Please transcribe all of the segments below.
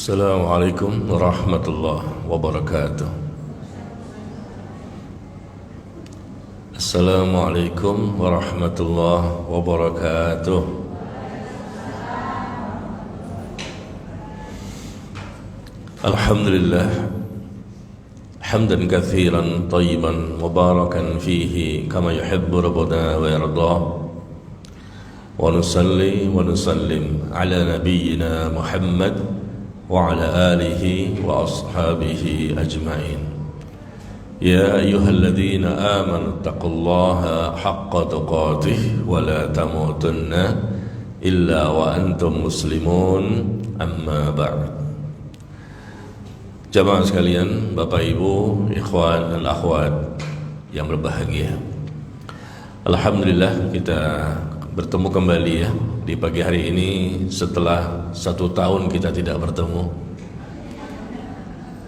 Assalamualaikum warahmatullahi wabarakatuh. Assalamualaikum warahmatullahi wabarakatuh. Alhamdulillah hamdan katsiran tayyiban mubarakan fihi kama yuhibbu rabbuna wa yarda. Wa nusalli wa nusallim ala nabiyyina Muhammad wa ala alihi wa ashabihi ajma'in. Ya ayyuhalladzina amanu taqullaha haqqa tuqatih wa la tamutunna illa wa antum muslimun, amma ba'd. Jamaah sekalian, Bapak Ibu, ikhwan dan akhwat yang berbahagia, alhamdulillah kita bertemu kembali ya di pagi hari ini setelah 1 tahun kita tidak bertemu.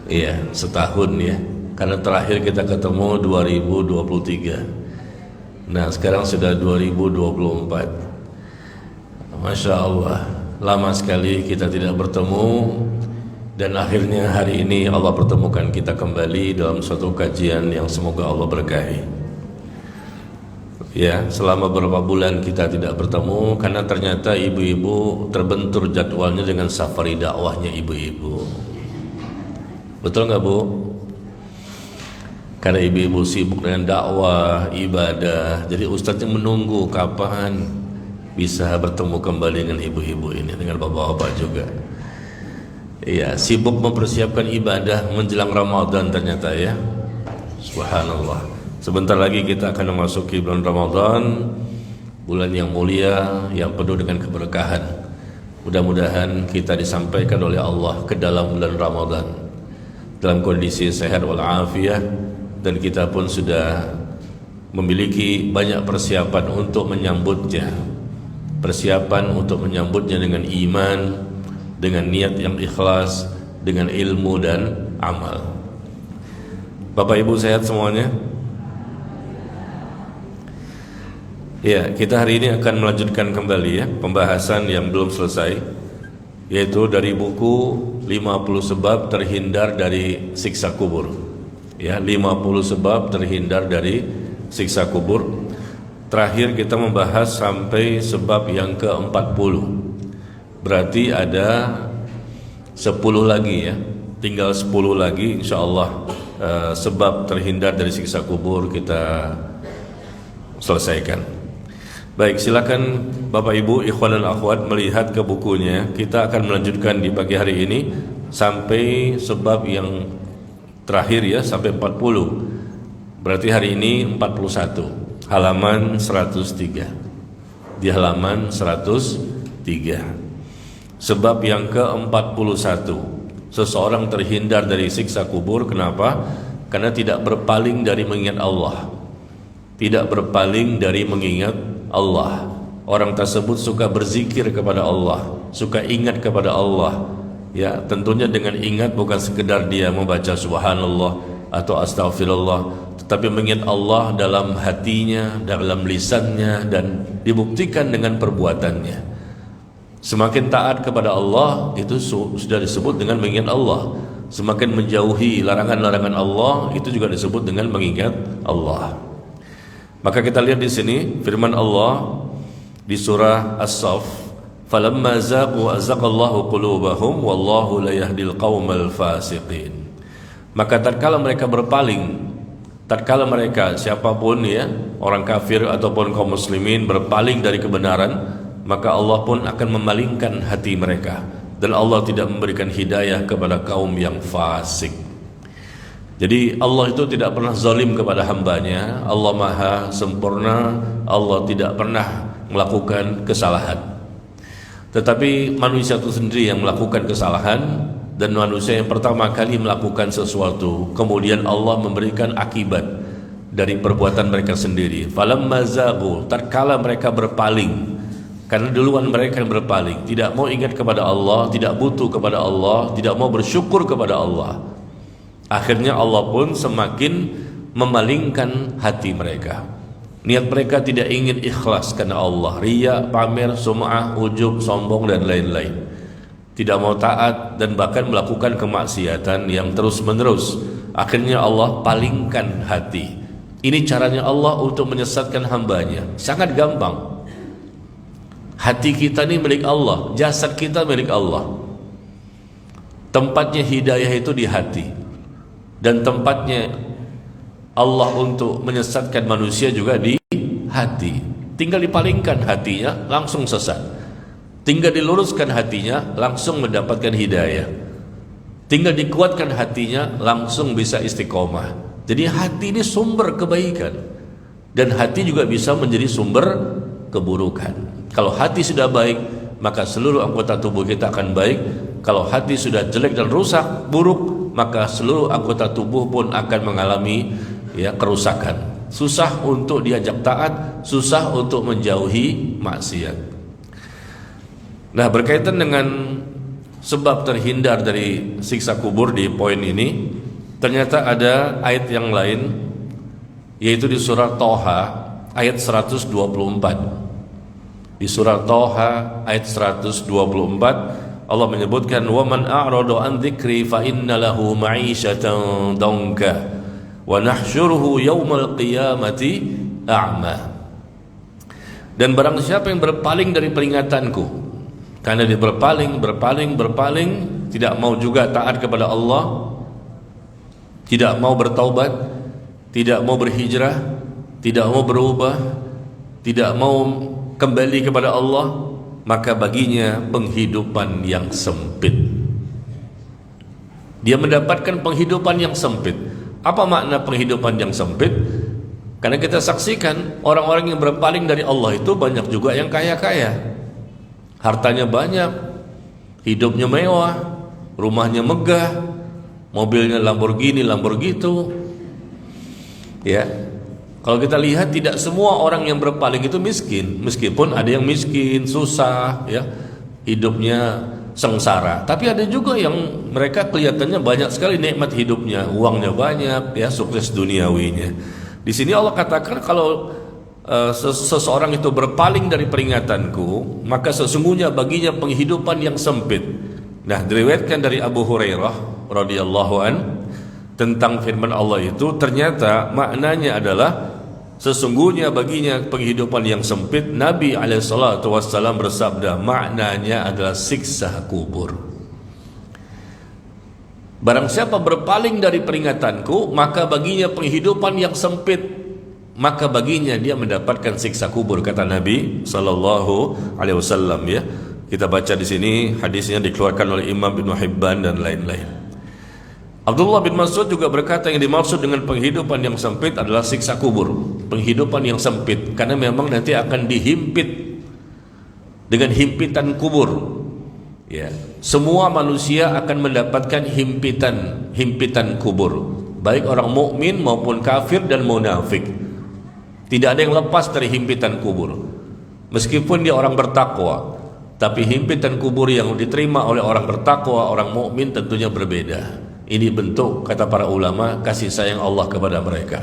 Iya, setahun ya, karena terakhir kita ketemu 2023. Nah sekarang sudah 2024. Masya Allah, lama sekali kita tidak bertemu. Dan akhirnya hari ini Allah pertemukan kita kembali dalam suatu kajian yang semoga Allah berkahi. Ya, selama beberapa bulan kita tidak bertemu karena ternyata ibu-ibu terbentur jadwalnya dengan safari dakwahnya ibu-ibu. Betul nggak Bu? Karena ibu-ibu sibuk dengan dakwah, ibadah, jadi ustadznya menunggu kapan bisa bertemu kembali dengan ibu-ibu ini, dengan bapak-bapak juga. Iya, sibuk mempersiapkan ibadah menjelang Ramadan ternyata ya. Subhanallah. Sebentar lagi kita akan memasuki bulan Ramadan, bulan yang mulia, yang penuh dengan keberkahan. Mudah-mudahan kita disampaikan oleh Allah ke dalam bulan Ramadan dalam kondisi sehat walafiat, dan kita pun sudah memiliki banyak persiapan untuk menyambutnya. Persiapan untuk menyambutnya dengan iman, dengan niat yang ikhlas, dengan ilmu dan amal. Bapak Ibu sehat semuanya? Ya, kita hari ini akan melanjutkan kembali ya pembahasan yang belum selesai, yaitu dari buku 50 sebab terhindar dari siksa kubur. Ya, 50 sebab terhindar dari siksa kubur. Terakhir kita membahas sampai sebab yang ke-40. Berarti ada 10 lagi ya. Tinggal 10 lagi insyaallah sebab terhindar dari siksa kubur kita selesaikan. Baik, silakan Bapak Ibu, ikhwan dan akhwat melihat ke bukunya. Kita akan melanjutkan di pagi hari ini sampai sebab yang terakhir ya, sampai 40. Berarti hari ini 41, halaman 103. Di halaman 103. Sebab yang ke-41, seseorang terhindar dari siksa kubur. Kenapa? Karena tidak berpaling dari mengingat Allah. Tidak berpaling dari mengingat Allah. Orang tersebut suka berzikir kepada Allah, suka ingat kepada Allah. Ya, tentunya dengan ingat bukan sekedar dia membaca subhanallah atau astaghfirullah, tetapi mengingat Allah dalam hatinya, dalam lisannya, dan dibuktikan dengan perbuatannya. Semakin taat kepada Allah itu sudah disebut dengan mengingat Allah. Semakin menjauhi larangan-larangan Allah itu juga disebut dengan mengingat Allah. Maka kita lihat di sini firman Allah di surah As-Saff, "Falamma zaqu azaqallahu qulubahum wallahu la yahdil qaumal fasiqin." Maka tatkala mereka berpaling, tatkala mereka siapapun ya, orang kafir ataupun kaum muslimin berpaling dari kebenaran, maka Allah pun akan memalingkan hati mereka, dan Allah tidak memberikan hidayah kepada kaum yang fasik. Jadi Allah itu tidak pernah zalim kepada hambanya. Allah maha sempurna. Allah tidak pernah melakukan kesalahan. Tetapi manusia itu sendiri yang melakukan kesalahan, dan manusia yang pertama kali melakukan sesuatu, kemudian Allah memberikan akibat dari perbuatan mereka sendiri. Falamma zaghu, tatkala mereka berpaling, karena duluan mereka yang berpaling, tidak mau ingat kepada Allah, tidak butuh kepada Allah, tidak mau bersyukur kepada Allah. Akhirnya Allah pun semakin memalingkan hati mereka. Niat mereka tidak ingin ikhlas karena Allah, riya, pamer, sum'ah, ujub, sombong dan lain-lain. tidak mau taat, dan bahkan melakukan kemaksiatan yang terus-menerus. Akhirnya Allah palingkan hati. Ini caranya Allah untuk menyesatkan hambanya. Sangat gampang. Hati kita ini milik Allah, jasad kita milik Allah. Tempatnya hidayah itu di hati, dan tempatnya Allah untuk menyesatkan manusia juga di hati. Tinggal dipalingkan hatinya, langsung sesat. Tinggal diluruskan hatinya, langsung mendapatkan hidayah. Tinggal dikuatkan hatinya, langsung bisa istiqomah. Jadi hati ini sumber kebaikan, dan hati juga bisa menjadi sumber keburukan. Kalau hati sudah baik, maka seluruh anggota tubuh kita akan baik. Kalau hati sudah jelek dan rusak, buruk, maka seluruh anggota tubuh pun akan mengalami kerusakan. Susah untuk diajak taat, susah untuk menjauhi maksiat. Nah, berkaitan dengan sebab terhindar dari siksa kubur di poin ini, ternyata ada ayat yang lain, yaitu di surah Toha ayat 124. Di surah Toha ayat 124 Allah menyebutkan, wa man a'rada an dzikri fa inna lahu ma'isyatan danka wa nahsyuruhu yaumal qiyamati a'ma. Dan barang siapa yang berpaling dari peringatanku, karena dia berpaling, tidak mau juga taat kepada Allah, tidak mau bertaubat, tidak mau berhijrah, tidak mau berubah, tidak mau kembali kepada Allah, maka baginya penghidupan yang sempit. Dia mendapatkan penghidupan yang sempit. Apa makna penghidupan yang sempit? Karena kita saksikan orang-orang yang berpaling dari Allah itu banyak juga yang kaya-kaya, hartanya banyak, hidupnya mewah, rumahnya megah, mobilnya Lamborghini gitu. Ya, kalau kita lihat tidak semua orang yang berpaling itu miskin, meskipun ada yang miskin, susah, ya, hidupnya sengsara. Tapi ada juga yang mereka kelihatannya banyak sekali nikmat hidupnya, uangnya banyak, ya, sukses duniawinya. Di sini Allah katakan kalau seseorang itu berpaling dari peringatanku, maka sesungguhnya baginya penghidupan yang sempit. Nah, diriwayatkan dari Abu Hurairah radhiyallahu an tentang firman Allah itu, ternyata maknanya adalah sesungguhnya baginya penghidupan yang sempit. Nabi alaihissalatu wassalam bersabda, maknanya adalah siksa kubur. Barang siapa berpaling dari peringatanku, maka baginya penghidupan yang sempit, maka baginya dia mendapatkan siksa kubur, kata Nabi sallallahu alaihi wasallam, ya. Kita baca di sini hadisnya dikeluarkan oleh Imam Ibnu Hibban dan lain-lain. Abdullah bin Mas'ud juga berkata, yang dimaksud dengan penghidupan yang sempit adalah siksa kubur. Penghidupan yang sempit karena memang nanti akan dihimpit dengan himpitan kubur. Ya, semua manusia akan mendapatkan himpitan kubur, baik orang mukmin maupun kafir dan munafik. Tidak ada yang lepas dari himpitan kubur. Meskipun dia orang bertakwa, tapi himpitan kubur yang diterima oleh orang bertakwa, orang mukmin tentunya berbeda. Ini bentuk, kata para ulama, kasih sayang Allah kepada mereka.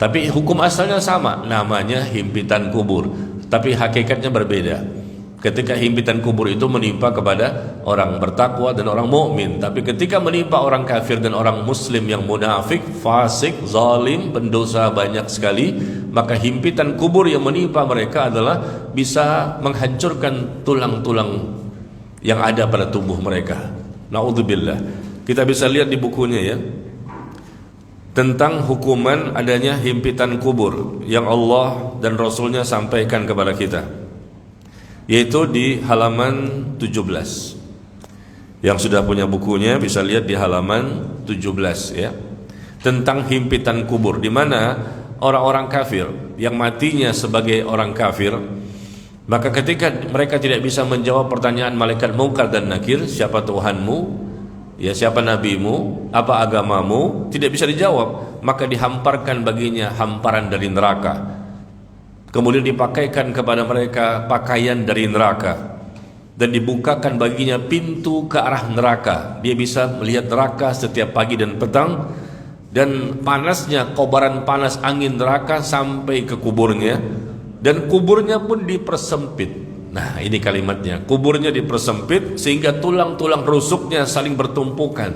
Tapi hukum asalnya sama, namanya himpitan kubur, tapi hakikatnya berbeda. Ketika himpitan kubur itu menimpa kepada orang bertakwa dan orang mukmin, tapi ketika menimpa orang kafir dan orang muslim yang munafik, fasik, zalim, pendosa banyak sekali, maka himpitan kubur yang menimpa mereka adalah bisa menghancurkan tulang-tulang yang ada pada tubuh mereka. Naudzubillah. Kita bisa lihat di bukunya, ya, tentang hukuman adanya himpitan kubur yang Allah dan Rasulnya sampaikan kepada kita, yaitu di halaman 17. Yang sudah punya bukunya bisa lihat di halaman 17, ya, tentang himpitan kubur, di mana orang-orang kafir yang matinya sebagai orang kafir, maka ketika mereka tidak bisa menjawab pertanyaan malaikat Munkar dan Nakir, siapa Tuhanmu, ya, siapa nabimu, apa agamamu, tidak bisa dijawab, maka dihamparkan baginya hamparan dari neraka. Kemudian dipakaikan kepada mereka pakaian dari neraka, dan dibukakan baginya pintu ke arah neraka. Dia bisa melihat neraka setiap pagi dan petang, dan panasnya, kobaran panas angin neraka sampai ke kuburnya, dan kuburnya pun dipersempit. Nah, ini kalimatnya. Kuburnya dipersempit sehingga tulang-tulang rusuknya saling bertumpukan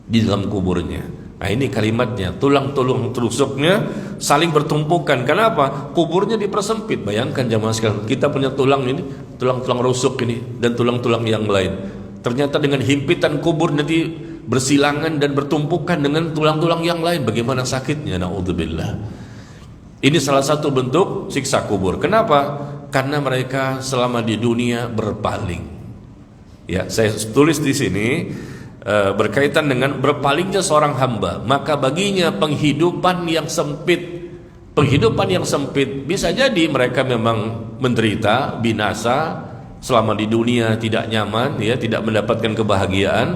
di dalam kuburnya. Nah, ini kalimatnya. Tulang-tulang rusuknya saling bertumpukan. Kenapa? Kuburnya dipersempit. Bayangkan jamaah sekalian, kita punya tulang ini, tulang-tulang rusuk ini dan tulang-tulang yang lain. Ternyata dengan himpitan kubur nanti bersilangan dan bertumpukan dengan tulang-tulang yang lain. Bagaimana sakitnya? Na'udzubillah. Ini salah satu bentuk siksa kubur. Kenapa? Karena mereka selama di dunia berpaling. Ya, saya tulis di sini berkaitan dengan berpalingnya seorang hamba, maka baginya penghidupan yang sempit. Penghidupan yang sempit bisa jadi mereka memang menderita, binasa selama di dunia, tidak nyaman, ya, tidak mendapatkan kebahagiaan.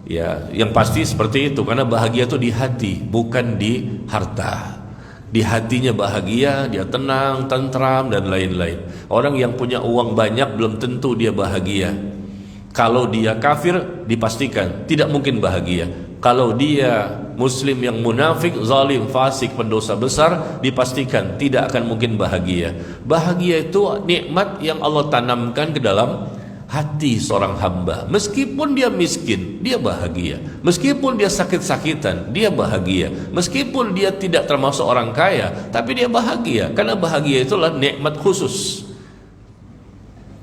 Ya, yang pasti seperti itu, karena bahagia itu di hati, bukan di harta. Di hatinya bahagia, dia tenang, tentram dan lain-lain. Orang yang punya uang banyak belum tentu dia bahagia. Kalau dia kafir dipastikan tidak mungkin bahagia. Kalau dia muslim yang munafik, zalim, fasik, pendosa besar, dipastikan tidak akan mungkin bahagia. Bahagia itu nikmat yang Allah tanamkan ke dalam hati seorang hamba. Meskipun dia miskin, dia bahagia. Meskipun dia sakit-sakitan, dia bahagia. Meskipun dia tidak termasuk orang kaya, tapi dia bahagia. Karena bahagia itulah nikmat khusus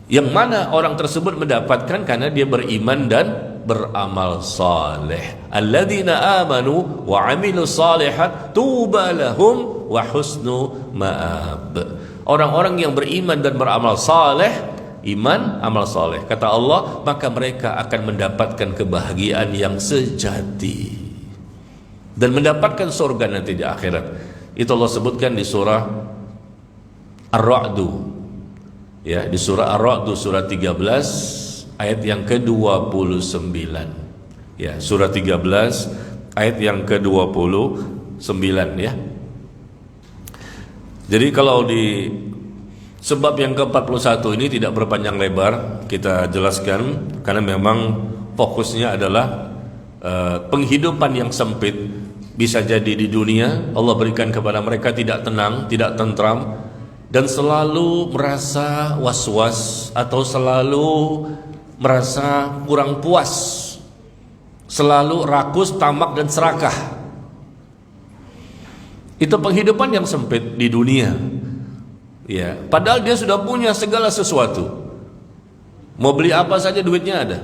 yang mana orang tersebut mendapatkan karena dia beriman dan beramal saleh. Alladzina amanu wa amilus salihat tuba lahum wa husnu ma'ab. Orang-orang yang beriman dan beramal saleh, iman, amal soleh, kata Allah, maka mereka akan mendapatkan kebahagiaan yang sejati dan mendapatkan surga nanti di akhirat. Itu Allah sebutkan di surah Ar-Ra'du, ya, di surah Ar-Ra'du surah 13 ayat yang ke-29. Ya, surah 13 ayat yang ke-29, ya. Jadi kalau di sebab yang ke-41 ini tidak berpanjang lebar kita jelaskan, karena memang fokusnya adalah penghidupan yang sempit. Bisa jadi di dunia Allah berikan kepada mereka tidak tenang, tidak tentram, dan selalu merasa was-was atau selalu merasa kurang puas, selalu rakus, tamak dan serakah. Itu penghidupan yang sempit di dunia. Ya, padahal dia sudah punya segala sesuatu. Mau beli apa saja duitnya ada.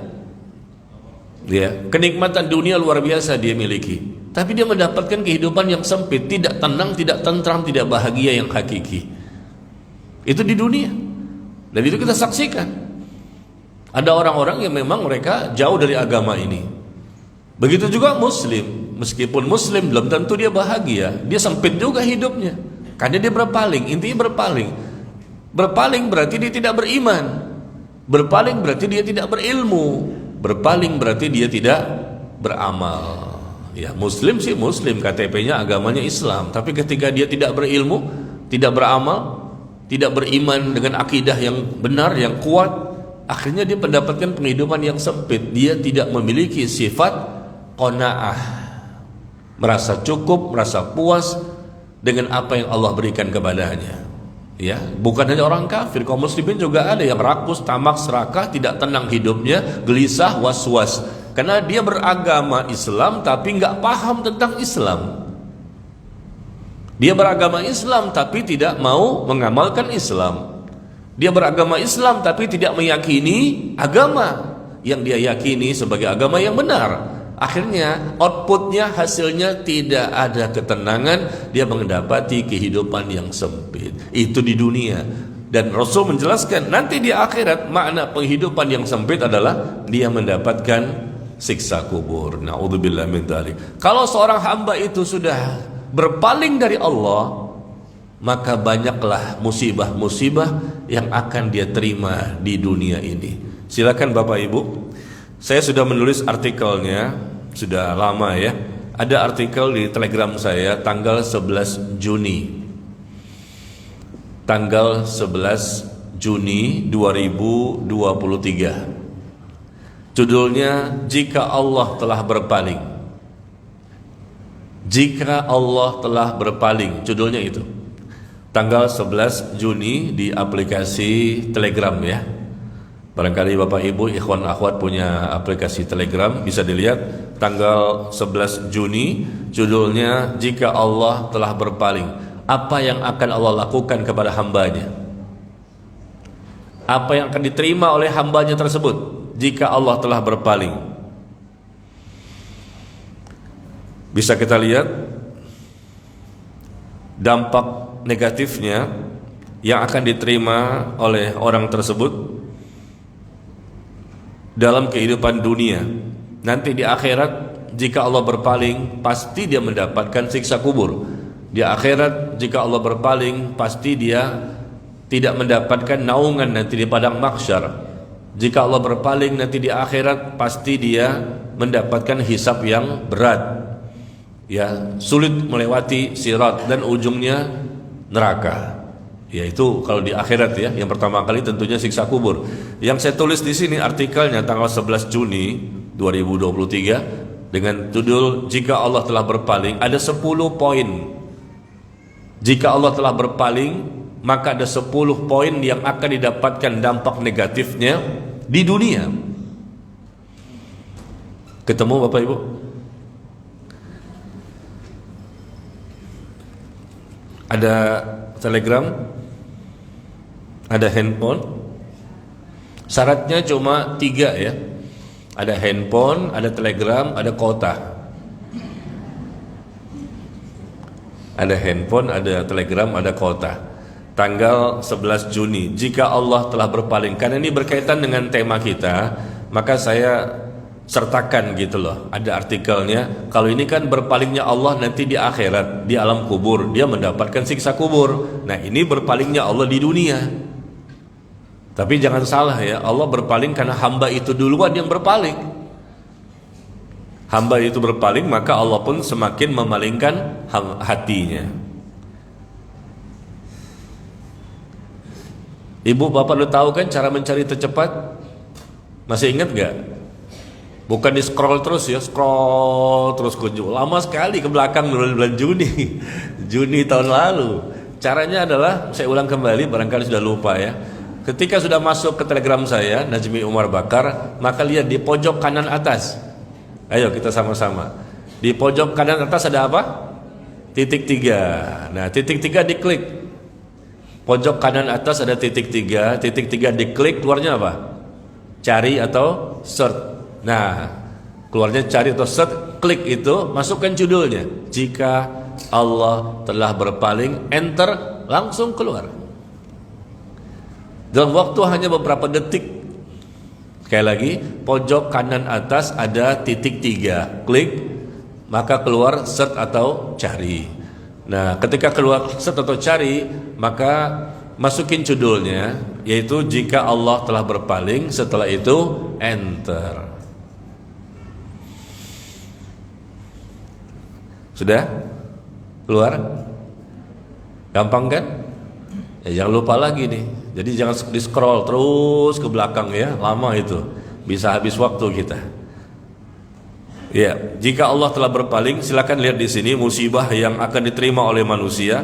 Ya, kenikmatan dunia luar biasa dia miliki. Tapi dia mendapatkan kehidupan yang sempit, tidak tenang, tidak tentram, tidak bahagia yang hakiki. Itu di dunia. Dan itu kita saksikan. Ada orang-orang yang memang mereka jauh dari agama ini. Begitu juga muslim. Meskipun muslim belum tentu dia bahagia. Dia sempit juga hidupnya. Karena dia berpaling, intinya berpaling. Berpaling berarti dia tidak beriman. Berpaling berarti dia tidak berilmu. Berpaling berarti dia tidak beramal. Ya, muslim sih muslim, KTP-nya agamanya Islam. Tapi ketika dia tidak berilmu, tidak beramal, tidak beriman dengan akidah yang benar, yang kuat, akhirnya dia mendapatkan penghidupan yang sempit. Dia tidak memiliki sifat qanaah, merasa cukup, merasa puas dengan apa yang Allah berikan kepadanya. Ya, bukan hanya orang kafir, kaum muslimin juga ada yang rakus, tamak, serakah, tidak tenang hidupnya, gelisah, was-was. Karena dia beragama Islam tapi nggak paham tentang Islam. Dia beragama Islam tapi tidak mau mengamalkan Islam. Dia beragama Islam tapi tidak meyakini agama yang dia yakini sebagai agama yang benar. Akhirnya outputnya, hasilnya tidak ada ketenangan, dia mendapati kehidupan yang sempit. Itu di dunia. Dan Rasul menjelaskan nanti di akhirat makna penghidupan yang sempit adalah dia mendapatkan siksa kubur. Na'udzubillah min dzalik. Kalau seorang hamba itu sudah berpaling dari Allah, maka banyaklah musibah-musibah yang akan dia terima di dunia ini. Silakan Bapak Ibu. Saya sudah menulis artikelnya, sudah lama ya. Ada artikel di Telegram saya tanggal 11 Juni. Tanggal 11 Juni 2023. Judulnya Jika Allah telah berpaling. Jika Allah telah berpaling, judulnya itu. tanggal 11 Juni di aplikasi Telegram ya. Barangkali Bapak Ibu ikhwan akhwat punya aplikasi Telegram, bisa dilihat tanggal 11 Juni, judulnya Jika Allah Telah Berpaling. Apa yang akan Allah lakukan kepada hambanya? Apa yang akan diterima oleh hambanya tersebut jika Allah telah berpaling? Bisa kita lihat dampak negatifnya yang akan diterima oleh orang tersebut dalam kehidupan dunia. Nanti di akhirat jika Allah berpaling, pasti dia mendapatkan siksa kubur. Di akhirat jika Allah berpaling, pasti dia tidak mendapatkan naungan nanti di padang mahsyar. Jika Allah berpaling nanti di akhirat, pasti dia mendapatkan hisab yang berat, ya, sulit melewati sirat dan ujungnya neraka. Yaitu kalau di akhirat ya, yang pertama kali tentunya siksa kubur. Yang saya tulis di sini artikelnya tanggal 11 Juni 2023 dengan judul Jika Allah Telah Berpaling, ada 10 poin. Jika Allah telah berpaling, maka ada 10 poin yang akan didapatkan dampak negatifnya di dunia. Ketemu Bapak Ibu? Ada Telegram, ada handphone. Syaratnya cuma 3 ya. Ada handphone, ada Telegram, ada kota. Ada handphone, ada Telegram, ada kota. Tanggal 11 Juni, jika Allah telah berpaling. Karena ini berkaitan dengan tema kita, maka saya sertakan gitu loh. Ada artikelnya. Kalau ini kan berpalingnya Allah nanti di akhirat, di alam kubur, dia mendapatkan siksa kubur. Nah, ini berpalingnya Allah di dunia. Tapi jangan salah ya, Allah berpaling karena hamba itu duluan yang berpaling. Hamba itu berpaling, maka Allah pun semakin memalingkan hatinya. Ibu bapak udah tahu kan cara mencari tercepat? Masih ingat gak? Bukan di scroll terus ya, scroll terus lama sekali ke belakang bulan Juni Juni tahun lalu. Caranya adalah, saya ulang kembali, barangkali sudah lupa ya. Ketika sudah masuk ke Telegram saya, Najmi Umar Bakar, maka lihat di pojok kanan atas. Ayo kita sama-sama. Di pojok kanan atas ada apa? Titik 3. Nah, titik 3 diklik. Pojok kanan atas ada titik 3. Titik 3 diklik, keluarnya apa? Cari atau search. Nah, keluarnya cari atau search, klik itu, masukkan judulnya. Jika Allah telah berpaling, enter, langsung keluar. Dalam waktu hanya beberapa detik. Sekali lagi, pojok kanan atas ada titik 3, klik, maka keluar search atau cari. Nah, ketika keluar search atau cari, maka masukin judulnya, yaitu jika Allah telah berpaling. Setelah itu enter. Sudah? Keluar? Gampang kan? Ya, jangan lupa lagi nih. Jadi jangan di scroll terus ke belakang ya, lama itu bisa habis waktu kita. Ya, jika Allah telah berpaling, silakan lihat di sini musibah yang akan diterima oleh manusia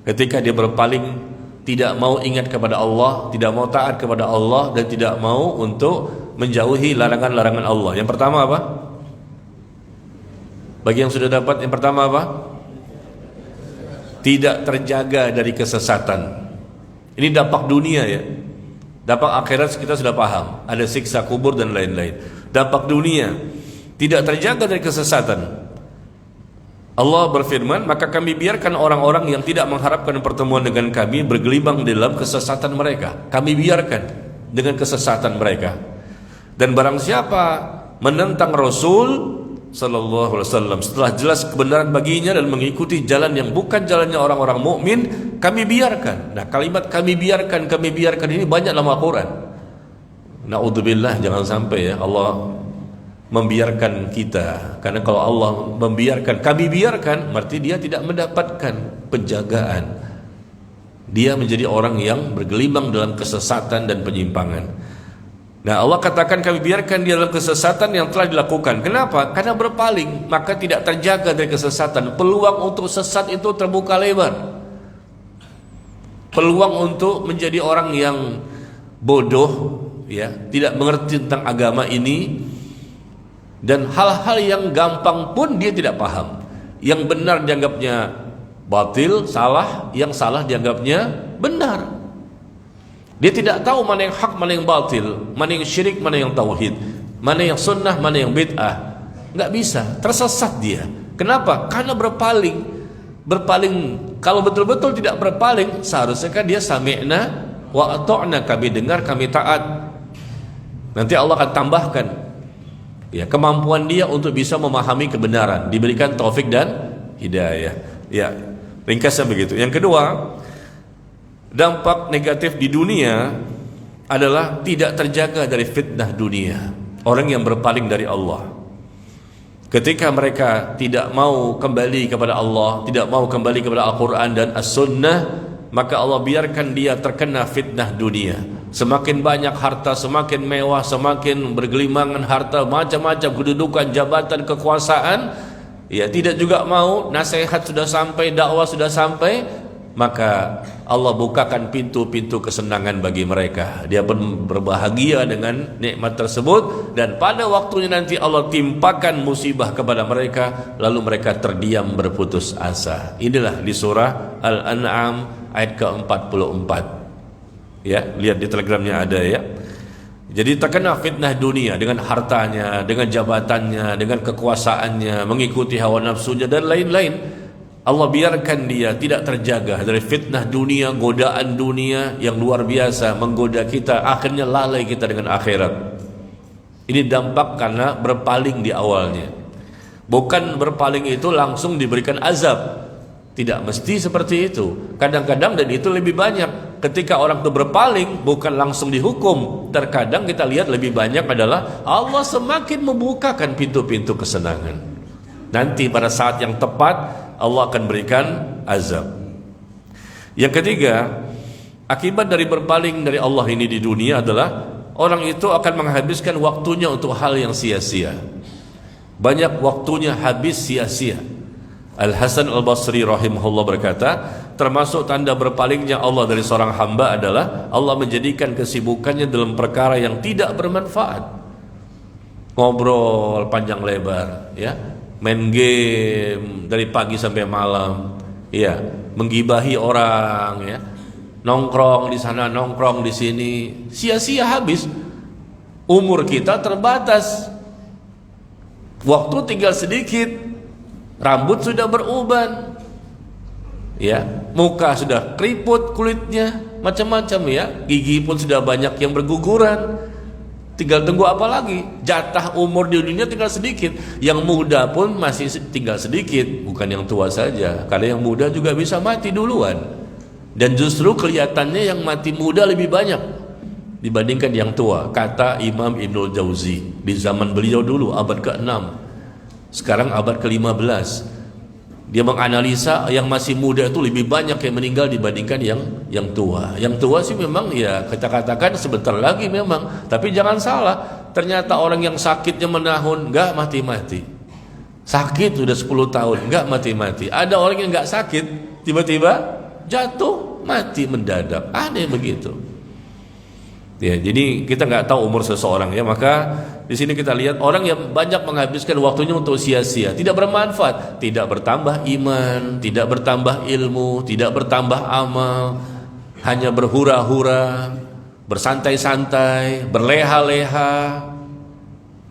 ketika dia berpaling, tidak mau ingat kepada Allah, tidak mau taat kepada Allah, dan tidak mau untuk menjauhi larangan-larangan Allah. Yang pertama apa? Bagi yang sudah dapat, yang pertama apa? Tidak terjaga dari kesesatan. Ini dampak dunia ya. Dampak akhirat kita sudah paham, ada siksa kubur dan lain-lain. Dampak dunia, tidak terjaga dari kesesatan. Allah berfirman, maka kami biarkan orang-orang yang tidak mengharapkan pertemuan dengan kami bergelimang di dalam kesesatan mereka. Kami biarkan dengan kesesatan mereka. Dan barang siapa menentang Rasul Sallallahu Alaihi Wasallam setelah jelas kebenaran baginya dan mengikuti jalan yang bukan jalannya orang-orang mukmin, kami biarkan. Nah, kalimat kami biarkan ini banyak dalam Al-Quran. Na'udzubillah, jangan sampai ya Allah membiarkan kita. Karena kalau Allah membiarkan, kami biarkan, berarti dia tidak mendapatkan penjagaan. Dia menjadi orang yang bergelimang dalam kesesatan dan penyimpangan. Nah, Allah katakan kami biarkan dia dalam kesesatan yang telah dilakukan. Kenapa? Karena berpaling, maka tidak terjaga dari kesesatan. Peluang untuk sesat itu terbuka lebar. peluang untuk menjadi orang yang bodoh, ya, tidak mengerti tentang agama ini, dan hal-hal yang gampang pun dia tidak paham. Yang benar dianggapnya batil, salah, yang salah dianggapnya benar. Dia tidak tahu mana yang hak, mana yang batil, mana yang syirik, mana yang tauhid, mana yang sunnah, mana yang bid'ah. Nggak bisa, tersesat dia. Kenapa? Karena berpaling. Kalau betul-betul tidak berpaling, seharusnya kan dia sami'na wa ata'na, kami dengar, kami taat. Nanti Allah akan tambahkan, ya, kemampuan dia untuk bisa memahami kebenaran, diberikan taufik dan hidayah. Ya, ringkasnya begitu. Yang kedua, dampak negatif di dunia adalah tidak terjaga dari fitnah dunia. Orang yang berpaling dari Allah, ketika mereka tidak mau kembali kepada Allah, tidak mau kembali kepada Al-Quran dan As-Sunnah, maka Allah biarkan dia terkena fitnah dunia. Semakin banyak harta, semakin mewah, semakin bergelimangan harta, macam-macam kedudukan, jabatan, kekuasaan, ya, tidak juga mau, nasihat sudah sampai, dakwah sudah sampai, maka Allah bukakan pintu-pintu kesenangan bagi mereka. Dia pun berbahagia dengan nikmat tersebut, dan pada waktunya nanti Allah timpakan musibah kepada mereka, lalu mereka terdiam berputus asa. Inilah di surah Al-An'am ayat ke-44. Ya, lihat di telegramnya ada, ya. Jadi terkena fitnah dunia dengan hartanya, dengan jabatannya, dengan kekuasaannya, mengikuti hawa nafsunya dan lain-lain. Allah biarkan dia tidak terjaga dari fitnah dunia, godaan dunia yang luar biasa menggoda kita, akhirnya lalai kita dengan akhirat. Ini dampak karena berpaling di awalnya. Bukan berpaling itu langsung diberikan azab, tidak mesti seperti itu. Kadang-kadang, dan itu lebih banyak, ketika orang itu berpaling bukan langsung dihukum. Terkadang kita lihat lebih banyak adalah Allah semakin membukakan pintu-pintu kesenangan. Nanti pada saat yang tepat Allah akan berikan azab. Yang ketiga, akibat dari berpaling dari Allah ini di dunia adalah orang itu akan menghabiskan waktunya untuk hal yang sia-sia. Banyak waktunya habis sia-sia. Al-Hasan Al-Basri rahimahullah berkata, termasuk tanda berpalingnya Allah dari seorang hamba adalah Allah menjadikan kesibukannya dalam perkara yang tidak bermanfaat. Ngobrol panjang lebar, ya, main game dari pagi sampai malam, ya, menggibahi orang, ya, nongkrong di sana, nongkrong di sini, sia-sia habis. Umur kita terbatas, waktu tinggal sedikit, rambut sudah beruban, ya, muka sudah keriput kulitnya, macam-macam, ya, gigi pun sudah banyak yang berguguran. Tinggal tunggu apa lagi? Jatah umur di dunia tinggal sedikit. Yang muda pun masih tinggal sedikit, bukan yang tua saja. Karena yang muda juga bisa mati duluan. Dan justru kelihatannya yang mati muda lebih banyak dibandingkan yang tua, kata Imam Ibnul Jauzi di zaman beliau dulu, abad ke-6. Sekarang abad ke-15. Dia menganalisa yang masih muda itu lebih banyak yang meninggal dibandingkan yang tua. Yang tua sih memang, ya, kita katakan sebentar lagi memang. Tapi jangan salah, ternyata orang yang sakitnya menahun enggak mati-mati. Sakit sudah 10 tahun enggak mati-mati. Ada orang yang enggak sakit tiba-tiba jatuh mati mendadak. Aneh begitu. Ya, jadi kita nggak tahu umur seseorang, ya. Maka di sini kita lihat orang yang banyak menghabiskan waktunya untuk sia-sia, tidak bermanfaat, tidak bertambah iman, tidak bertambah ilmu, tidak bertambah amal, hanya berhura-hura, bersantai-santai, berleha-leha.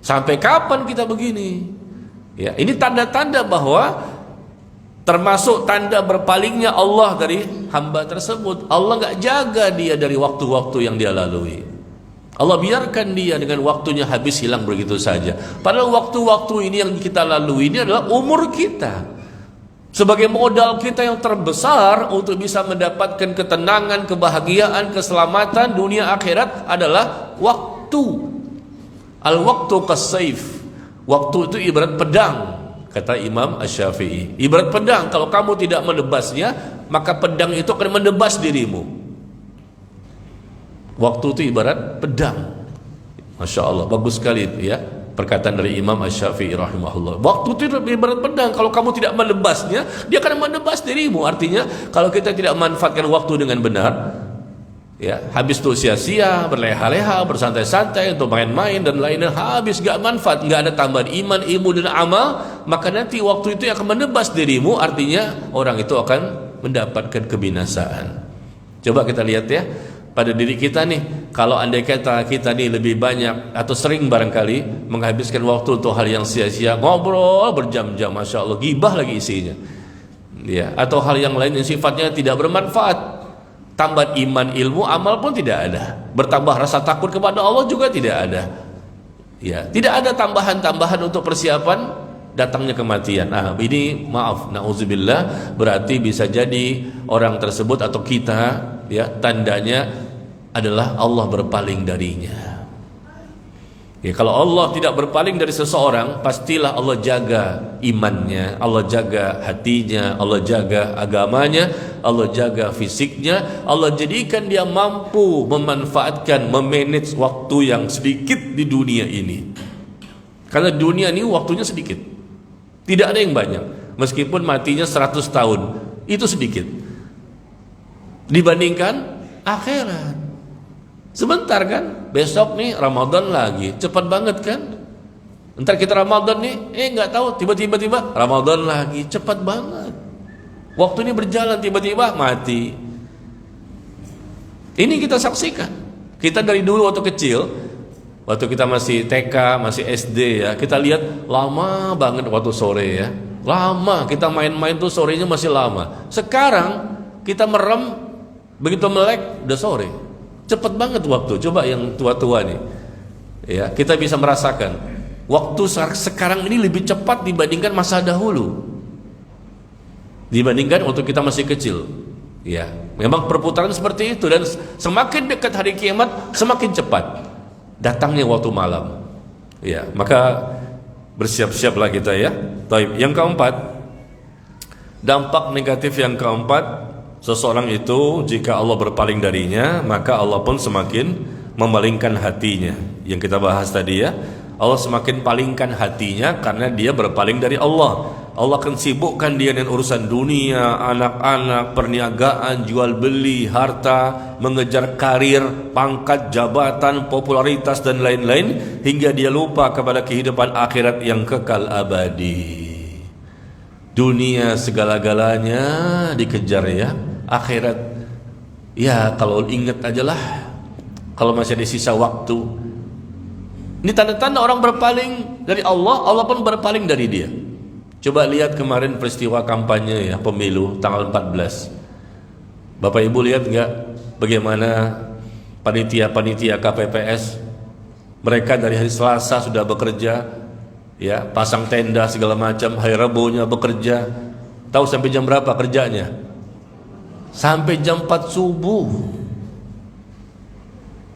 Sampai kapan kita begini? Ya, ini tanda-tanda bahwa termasuk tanda berpalingnya Allah dari hamba tersebut. Allah nggak jaga dia dari waktu-waktu yang dia lalui. Allah biarkan dia dengan waktunya habis, hilang begitu saja. Padahal waktu-waktu ini yang kita lalui ini adalah umur kita. Sebagai modal kita yang terbesar untuk bisa mendapatkan ketenangan, kebahagiaan, keselamatan dunia akhirat adalah waktu. Al-waktu kas-saif. Waktu itu ibarat pedang, kata Imam Asy-Syafi'i. Ibarat pedang, kalau kamu tidak menebasnya, maka pedang itu akan menebas dirimu. Waktu itu ibarat pedang. Masya Allah, bagus sekali itu, ya. perkataan dari Imam Asy-Syafi'i rahimahullah. Waktu itu lebih berat pedang. Kalau kamu tidak menebasnya, dia akan menebas dirimu. Artinya, kalau kita tidak memanfaatkan waktu dengan benar, ya, habis itu sia-sia, berleha-leha, bersantai-santai untuk main-main dan lainnya, habis gak manfaat, gak ada tambahan iman, ilmu dan amal, maka nanti waktu itu akan menebas dirimu. Artinya orang itu akan mendapatkan kebinasaan. Coba kita lihat ya pada diri kita nih, kalau andai kata kita nih lebih banyak atau sering barangkali menghabiskan waktu untuk hal yang sia-sia, ngobrol berjam-jam, masya Allah, gibah lagi isinya, ya, atau hal yang lain yang sifatnya tidak bermanfaat, tambahan iman, ilmu, amal pun tidak ada, bertambah rasa takut kepada Allah juga tidak ada, ya, tidak ada tambahan-tambahan untuk persiapan datangnya kematian. Nah, ini maaf, na'udzubillah, berarti bisa jadi orang tersebut atau kita, ya, tandanya adalah Allah berpaling darinya. Ya, kalau Allah tidak berpaling dari seseorang, pastilah Allah jaga imannya, Allah jaga hatinya, Allah jaga agamanya, Allah jaga fisiknya, Allah jadikan dia mampu memanfaatkan, memanage waktu yang sedikit di dunia ini. Karena dunia ini waktunya sedikit, tidak ada yang banyak. Meskipun matinya 100 tahun, itu sedikit dibandingkan akhirat. Sebentar kan, besok nih Ramadan lagi, cepat banget kan. Ntar kita Ramadan nih, nggak tahu, tiba-tiba Ramadan lagi, cepat banget. Waktu ini berjalan, tiba-tiba mati. Ini kita saksikan. Kita dari dulu waktu kecil, waktu kita masih TK, masih SD ya, kita lihat lama banget waktu sore ya, lama kita main-main tuh sorenya masih lama. Sekarang kita merem, begitu melek udah sore, cepet banget waktu. Coba yang tua-tua nih, ya, kita bisa merasakan waktu sekarang ini lebih cepat dibandingkan masa dahulu, dibandingkan waktu kita masih kecil. Ya, memang perputaran seperti itu, dan semakin dekat hari kiamat semakin cepat datangnya waktu malam. Ya, maka bersiap-siaplah kita ya. Baik, yang keempat, dampak negatif yang keempat, seseorang itu jika Allah berpaling darinya, maka Allah pun semakin memalingkan hatinya. Yang kita bahas tadi ya, Allah semakin palingkan hatinya karena dia berpaling dari Allah. Allah akan sibukkan dia dengan urusan dunia, anak-anak, perniagaan, jual beli, harta, mengejar karir, pangkat, jabatan, popularitas dan lain-lain, hingga dia lupa kepada kehidupan akhirat yang kekal abadi. Dunia segala-galanya dikejar ya, akhirat ya kalau ingat aja lah, kalau masih ada sisa waktu. Ini tanda-tanda orang berpaling dari Allah, Allah pun berpaling dari dia. Coba lihat kemarin peristiwa kampanye ya, pemilu tanggal 14. Bapak Ibu lihat nggak bagaimana panitia-panitia KPPS, mereka dari hari Selasa sudah bekerja, ya, pasang tenda segala macam, hari Rabunya bekerja. Tahu sampai jam berapa kerjanya? Sampai jam 4 subuh.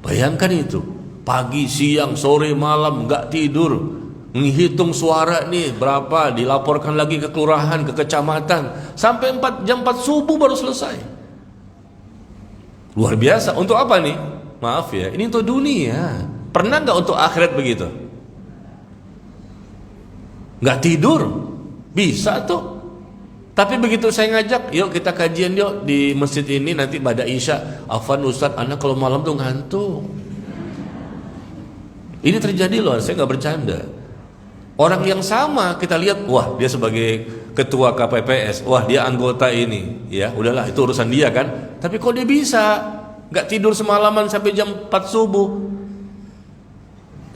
Bayangkan itu, pagi, siang, sore, malam nggak tidur, menghitung suara nih berapa, dilaporkan lagi ke kelurahan, ke kecamatan, sampai jam 4 subuh baru selesai. Luar biasa. Untuk apa nih? Maaf ya, ini untuk dunia. Pernah nggak untuk akhirat begitu? Nggak tidur, bisa tuh. Tapi begitu saya ngajak, yuk kita kajian yuk di masjid ini nanti pada Isya, Afwan Ustadz, anak kalau malam tuh ngantuk. Ini terjadi loh, saya nggak bercanda. Orang yang sama kita lihat, wah dia sebagai ketua KPPS, wah dia anggota ini, ya udahlah itu urusan dia kan. Tapi kok dia bisa nggak tidur semalaman sampai jam 4 subuh?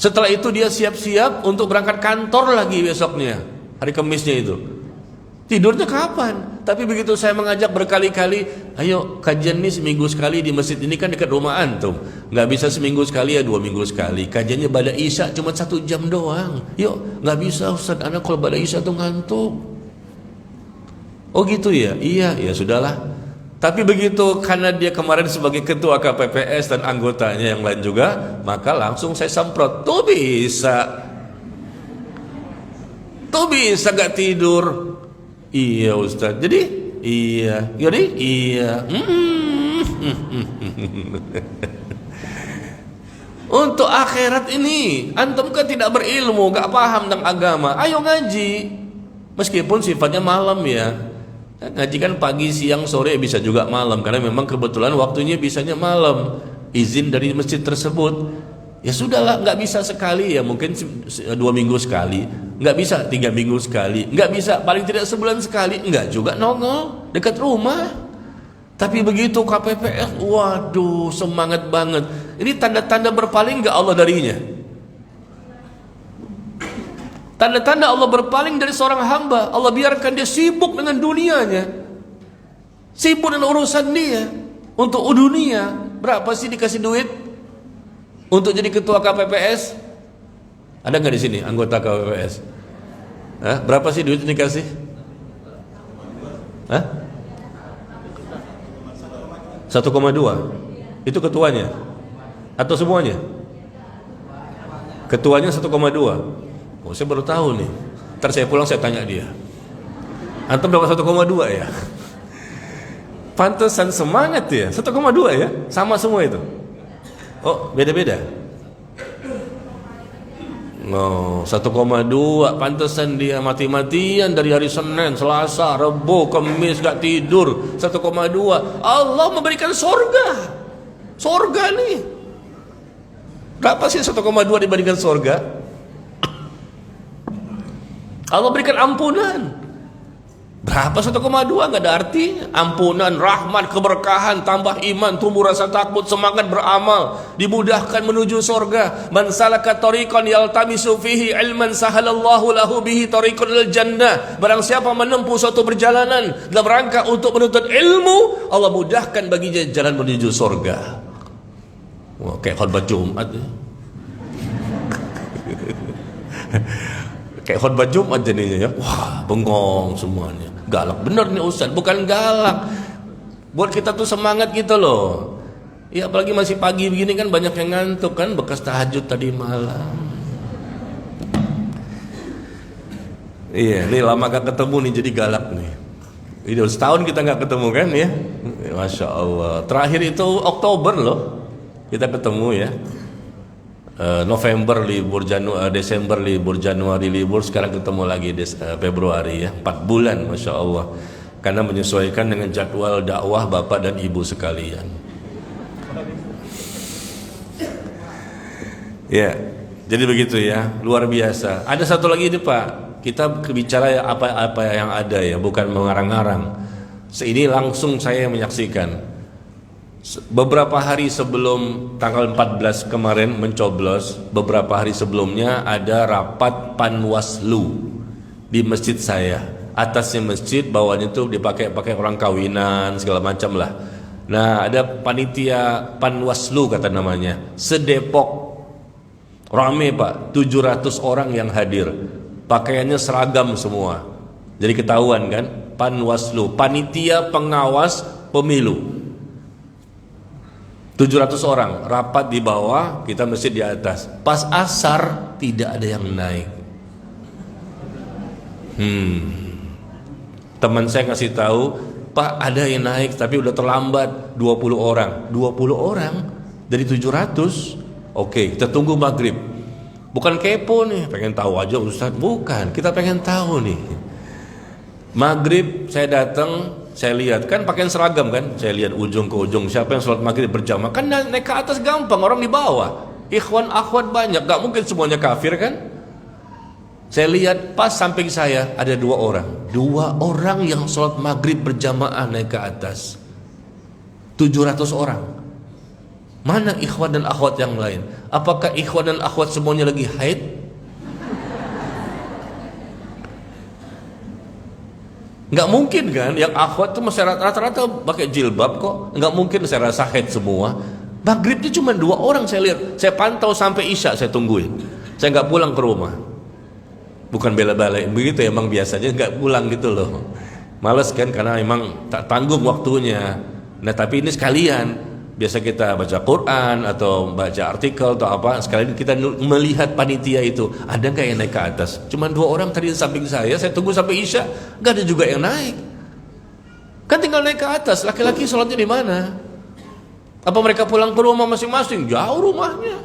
Setelah itu dia siap-siap untuk berangkat kantor lagi besoknya, hari Kamisnya itu. Tidurnya kapan? Tapi begitu saya mengajak berkali-kali, ayo kajian nih seminggu sekali di masjid ini kan dekat rumah antum. Nggak bisa seminggu sekali ya 2 minggu sekali. Kajiannya pada Isya cuma 1 jam doang. Yuk, nggak bisa Ustaz, anak kalau pada Isya tuh ngantuk. Oh gitu ya? Iya, ya sudahlah. Tapi begitu karena dia kemarin sebagai ketua KPPS dan anggotanya yang lain juga, maka langsung saya semprot. Tuh bisa gak tidur. Iya Ustaz. Jadi iya. Untuk akhirat ini, antum kan tidak berilmu, gak paham tentang agama, ayo ngaji. Meskipun sifatnya malam ya. Ngaji kan pagi, siang, sore, bisa juga malam, karena memang kebetulan waktunya bisanya malam. Izin dari masjid tersebut. Ya sudahlah, nggak bisa sekali ya, mungkin 2 minggu sekali, nggak bisa 3 minggu sekali, nggak bisa paling tidak sebulan sekali, nggak juga nongol dekat rumah. Tapi begitu KPPS, waduh semangat banget. Ini tanda-tanda berpaling nggak Allah darinya? Tanda-tanda Allah berpaling dari seorang hamba. Allah biarkan dia sibuk dengan dunianya, sibuk dengan urusan dia. Untuk dunia, berapa sih dikasih duit untuk jadi ketua KPPS? Ada nggak di sini anggota KPPS? Hah? Berapa sih duit dikasih? Hah? 1,2. Itu ketuanya atau semuanya? Ketuanya 1,2. Oh, saya baru tahu nih. Ntar saya pulang saya tanya dia. Antum dapat 1,2 ya? Pantesan semangat ya. 1,2 ya? Sama semua itu. Oh, beda-beda. No, 1,2. Pantesan dia mati-matian dari hari Senin, Selasa, Rabu, Kamis gak tidur. 1,2. Allah memberikan surga. Surga nih. Berapa sih 1,2 dibandingkan surga? Allah berikan ampunan. Berapa 1,2? Gak ada artinya. Ampunan, rahmat, keberkahan, tambah iman, tumbuh rasa takut, semangat beramal, dimudahkan menuju surga. Man salaka tariqan yaltamisu fihi ilman sahalallahu lahu bihi tariqan ilal jannah. Barang siapa menempuh suatu perjalanan dalam rangka untuk menuntut ilmu, Allah mudahkan baginya jalan menuju surga. Wah, kayak khutbah Jumat ya. Kayak khutbah Jumat jadinya ya. Wah, bengong semuanya. Galak bener nih Ustaz, bukan galak. Buat kita tuh semangat gitu loh. Ya apalagi masih pagi begini kan banyak yang ngantuk kan, bekas tahajud tadi malam. Iya, nih lama gak ketemu nih jadi galak nih. Ini udah setahun kita gak ketemu kan ya. Masya Allah. Terakhir itu Oktober loh kita ketemu ya. November libur, Desember libur, Januari libur, sekarang ketemu lagi Februari ya, 4 bulan Masya Allah, karena menyesuaikan dengan jadwal dakwah Bapak dan Ibu sekalian ya. Jadi begitu ya, luar biasa. Ada satu lagi nih Pak, kita bicara apa yang ada ya, bukan mengarang-arang. Ini langsung saya menyaksikan. Beberapa hari sebelum tanggal 14 kemarin mencoblos, beberapa hari sebelumnya ada rapat Panwaslu di masjid saya. Atasnya masjid, bawahnya itu dipakai orang kawinan segala macam lah. Nah, ada panitia Panwaslu kata namanya, sedepok. Rame Pak, 700 orang yang hadir. Pakaiannya seragam semua. Jadi ketahuan kan, Panwaslu, panitia pengawas pemilu. 700 orang rapat di bawah, kita masjid di atas. Pas asar tidak ada yang naik. Teman saya ngasih tahu, Pak ada yang naik tapi udah terlambat 20 orang. 20 orang dari 700. Oke, kita tunggu maghrib. Bukan kepo nih, pengen tahu aja Ustaz. Bukan, kita pengen tahu nih. Maghrib saya datang, saya lihat kan pakaian seragam kan, saya lihat ujung ke ujung siapa yang sholat maghrib berjamaah, kan naik ke atas gampang, orang di bawah, ikhwan akhwat banyak, gak mungkin semuanya kafir kan. Saya lihat pas samping saya ada 2 orang yang sholat maghrib berjamaah naik ke atas. 700 orang. Mana ikhwan dan akhwat yang lain? Apakah ikhwan dan akhwat semuanya lagi haid? Nggak mungkin kan, yang akhwat itu masih rata-rata pakai jilbab kok. Nggak mungkin saya rasa haid semua. Maghribnya cuma 2 orang saya lihat. Saya pantau sampai isya saya tungguin. Saya nggak pulang ke rumah. Bukan bela-belain begitu, emang biasanya nggak pulang gitu loh. Males kan, karena emang tak tanggung waktunya. Nah tapi ini sekalian. Biasa kita baca Quran atau baca artikel atau apa, sekalian kita melihat panitia itu ada nggak yang naik ke atas. Cuman 2 orang tadi di samping saya tunggu sampai isya, nggak ada juga yang naik. Kan tinggal naik ke atas. Laki-laki sholatnya di mana? Apa mereka pulang ke rumah masing-masing? Jauh rumahnya.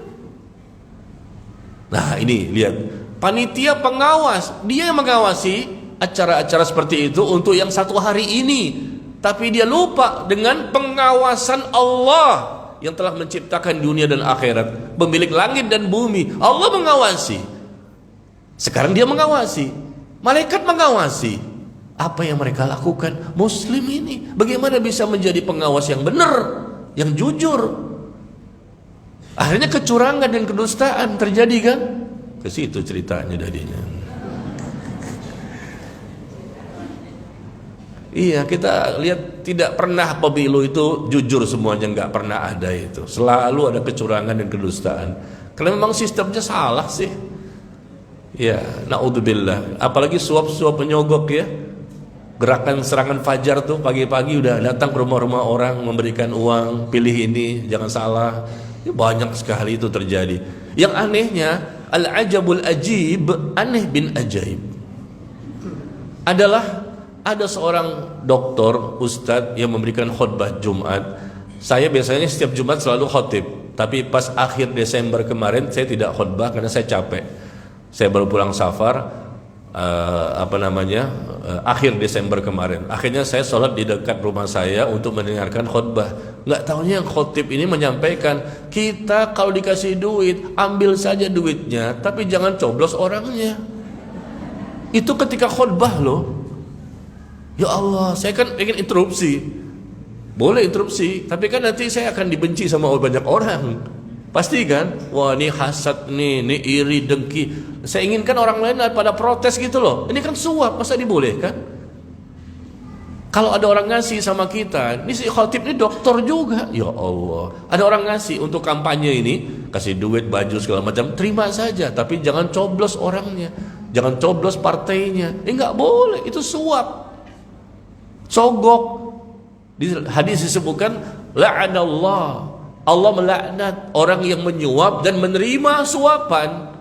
Nah ini lihat, panitia pengawas, dia yang mengawasi acara-acara seperti itu untuk yang satu hari ini. Tapi dia lupa dengan pengawasan Allah yang telah menciptakan dunia dan akhirat, pemilik langit dan bumi. Allah mengawasi. Sekarang dia mengawasi, malaikat mengawasi. Apa yang mereka lakukan? Muslim ini bagaimana bisa menjadi pengawas yang benar, yang jujur? Akhirnya kecurangan dan kedustaan terjadi kan? Ke situ ceritanya tadinya. Iya, kita lihat tidak pernah pemilu itu jujur semuanya, nggak pernah ada itu. Selalu ada kecurangan dan kedustaan. Karena memang sistemnya salah sih. Ya, naudzubillah. Apalagi suap-suap penyogok ya. Gerakan serangan fajar tuh pagi-pagi udah datang ke rumah-rumah orang memberikan uang, pilih ini, jangan salah. Ya, banyak sekali itu terjadi. Yang anehnya, al-ajabul ajib, aneh bin ajaib. Adalah ada seorang doktor, ustadz yang memberikan khutbah Jumat. Saya biasanya setiap Jumat selalu khotib, tapi pas akhir Desember kemarin saya tidak khutbah karena saya capek. Saya baru pulang safar, akhir Desember kemarin. Akhirnya saya sholat di dekat rumah saya untuk mendengarkan khutbah. Nggak tahunya yang khotib ini menyampaikan, kita kalau dikasih duit, ambil saja duitnya, tapi jangan coblos orangnya. Itu ketika khutbah loh. Ya Allah, saya kan ingin interupsi. Boleh interupsi, tapi kan nanti saya akan dibenci sama banyak orang. Pasti kan? Wah, ini hasad nih, ini iri, dengki. Saya inginkan orang lain pada protes gitu loh. Ini kan suap, masa dibolehkan? Kalau ada orang ngasih sama kita, ini si khotib ini dokter juga. Ya Allah, ada orang ngasih untuk kampanye ini, kasih duit, baju segala macam, terima saja, tapi jangan coblos orangnya, jangan coblos partainya. Nggak boleh, itu suap. Sogok. Di hadis disebutkan la'anallah, Allah melaknat orang yang menyuap dan menerima suapan.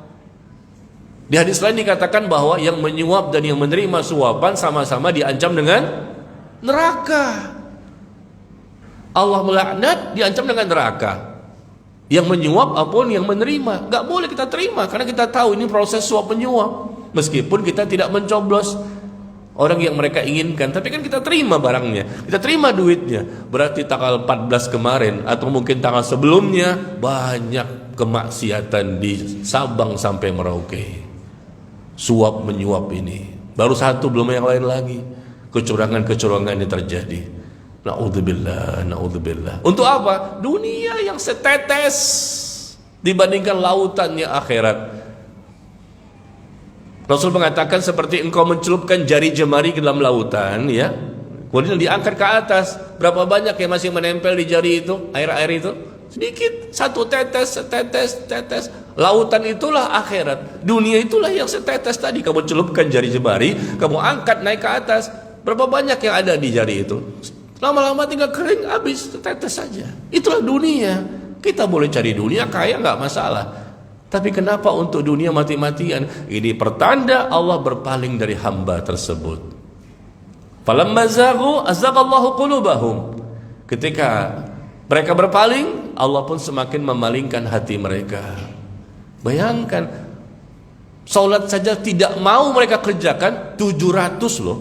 Di hadis lain dikatakan bahwa yang menyuap dan yang menerima suapan sama-sama diancam dengan neraka. Allah melaknat, diancam dengan neraka. Yang menyuap apapun yang menerima, nggak boleh kita terima karena kita tahu ini proses suap menyuap. Meskipun kita tidak mencoblos orang yang mereka inginkan, tapi kan kita terima barangnya, kita terima duitnya. Berarti tanggal 14 kemarin atau mungkin tanggal sebelumnya banyak kemaksiatan di Sabang sampai Merauke. Suap menyuap ini baru satu, belum yang lain lagi. Kecurangan-kecurangan ini terjadi. Naudzubillah, naudzubillah. Untuk apa? Dunia yang setetes dibandingkan lautannya akhirat. Rasul mengatakan seperti engkau mencelupkan jari jemari ke dalam lautan, ya, kemudian diangkat ke atas, berapa banyak yang masih menempel di jari itu, air-air itu? Sedikit, satu tetes, setetes, tetes. Lautan itulah akhirat, dunia itulah yang setetes tadi. Kamu celupkan jari jemari, kamu angkat naik ke atas, berapa banyak yang ada di jari itu? Lama-lama tinggal kering, habis, tetes saja. Itulah dunia. Kita boleh cari dunia kaya, nggak masalah. Tapi kenapa untuk dunia mati-matian? Ini pertanda Allah berpaling dari hamba tersebut. Falamma zaghu azaghallahu qulubahum. Ketika mereka berpaling, Allah pun semakin memalingkan hati mereka. Bayangkan, salat saja tidak mau mereka kerjakan, 700 loh.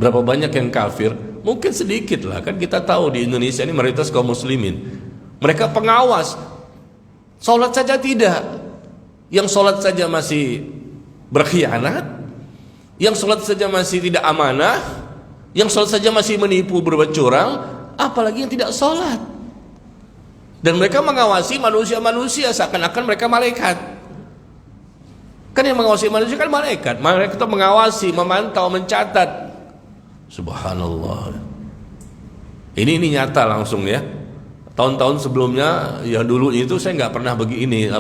Berapa banyak yang kafir? Mungkin sedikit lah, kan kita tahu di Indonesia ini mayoritas kaum muslimin. Mereka pengawas. Sholat saja tidak. Yang sholat saja masih berkhianat, yang sholat saja masih tidak amanah, yang sholat saja masih menipu, berbuat curang, apalagi yang tidak sholat. Dan mereka mengawasi manusia-manusia seakan-akan mereka malaikat. Kan yang mengawasi manusia kan malaikat. Malaikat itu mengawasi, memantau, mencatat. Subhanallah. Ini nyata langsung ya. Tahun-tahun sebelumnya, ya dulu itu saya nggak pernah begini.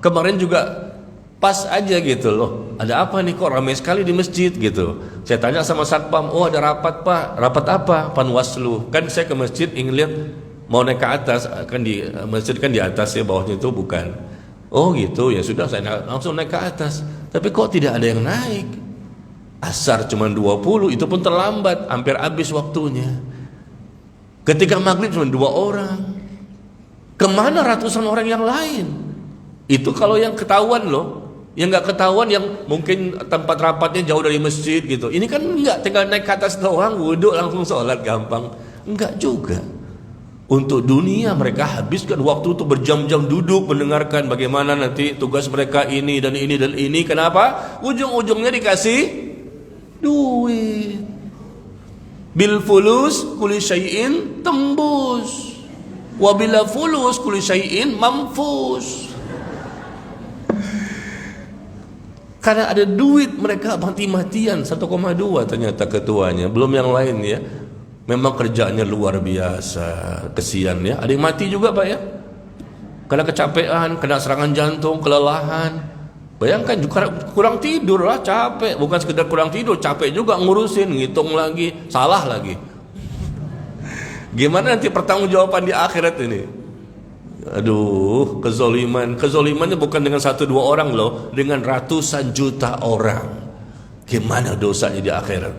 Kemarin juga pas aja gitu loh. Ada apa nih kok ramai sekali di masjid gitu. Saya tanya sama satpam, oh ada rapat pak. Rapat apa? Panwaslu. Kan saya ke masjid ingin lihat mau naik ke atas. Kan di masjid kan di atas ya, bawahnya itu bukan. Oh gitu, ya sudah saya langsung naik ke atas. Tapi kok tidak ada yang naik. Asar cuma 20, itu pun terlambat, hampir habis waktunya. Ketika maghrib cuma 2 orang. Kemana ratusan orang yang lain? Itu kalau yang ketahuan loh. Yang nggak ketahuan, yang mungkin tempat rapatnya jauh dari masjid gitu. Ini kan nggak, tinggal naik ke atas doang, wudhu langsung sholat gampang. Enggak juga. Untuk dunia mereka habiskan waktu itu berjam-jam duduk mendengarkan bagaimana nanti tugas mereka ini dan ini dan ini. Kenapa? Ujung-ujungnya dikasih duit. Bil fulus kulli syai'in tembus. Wa bila fulus kulli syai'in mamfus. Karena ada duit mereka mati-matian 1,2 ternyata ketuanya, belum yang lain ya. Memang kerjaannya luar biasa, kesian ya. Ada yang mati juga Pak ya, karena kecapean, kena serangan jantung, kelelahan. Bayangkan juga kurang tidur lah, capek. Bukan sekedar kurang tidur, capek juga ngurusin, ngitung lagi, salah lagi. Gimana nanti pertanggungjawaban di akhirat ini? Aduh, kezolimannya bukan dengan 1-2 orang loh, dengan ratusan juta orang. Gimana dosanya di akhirat?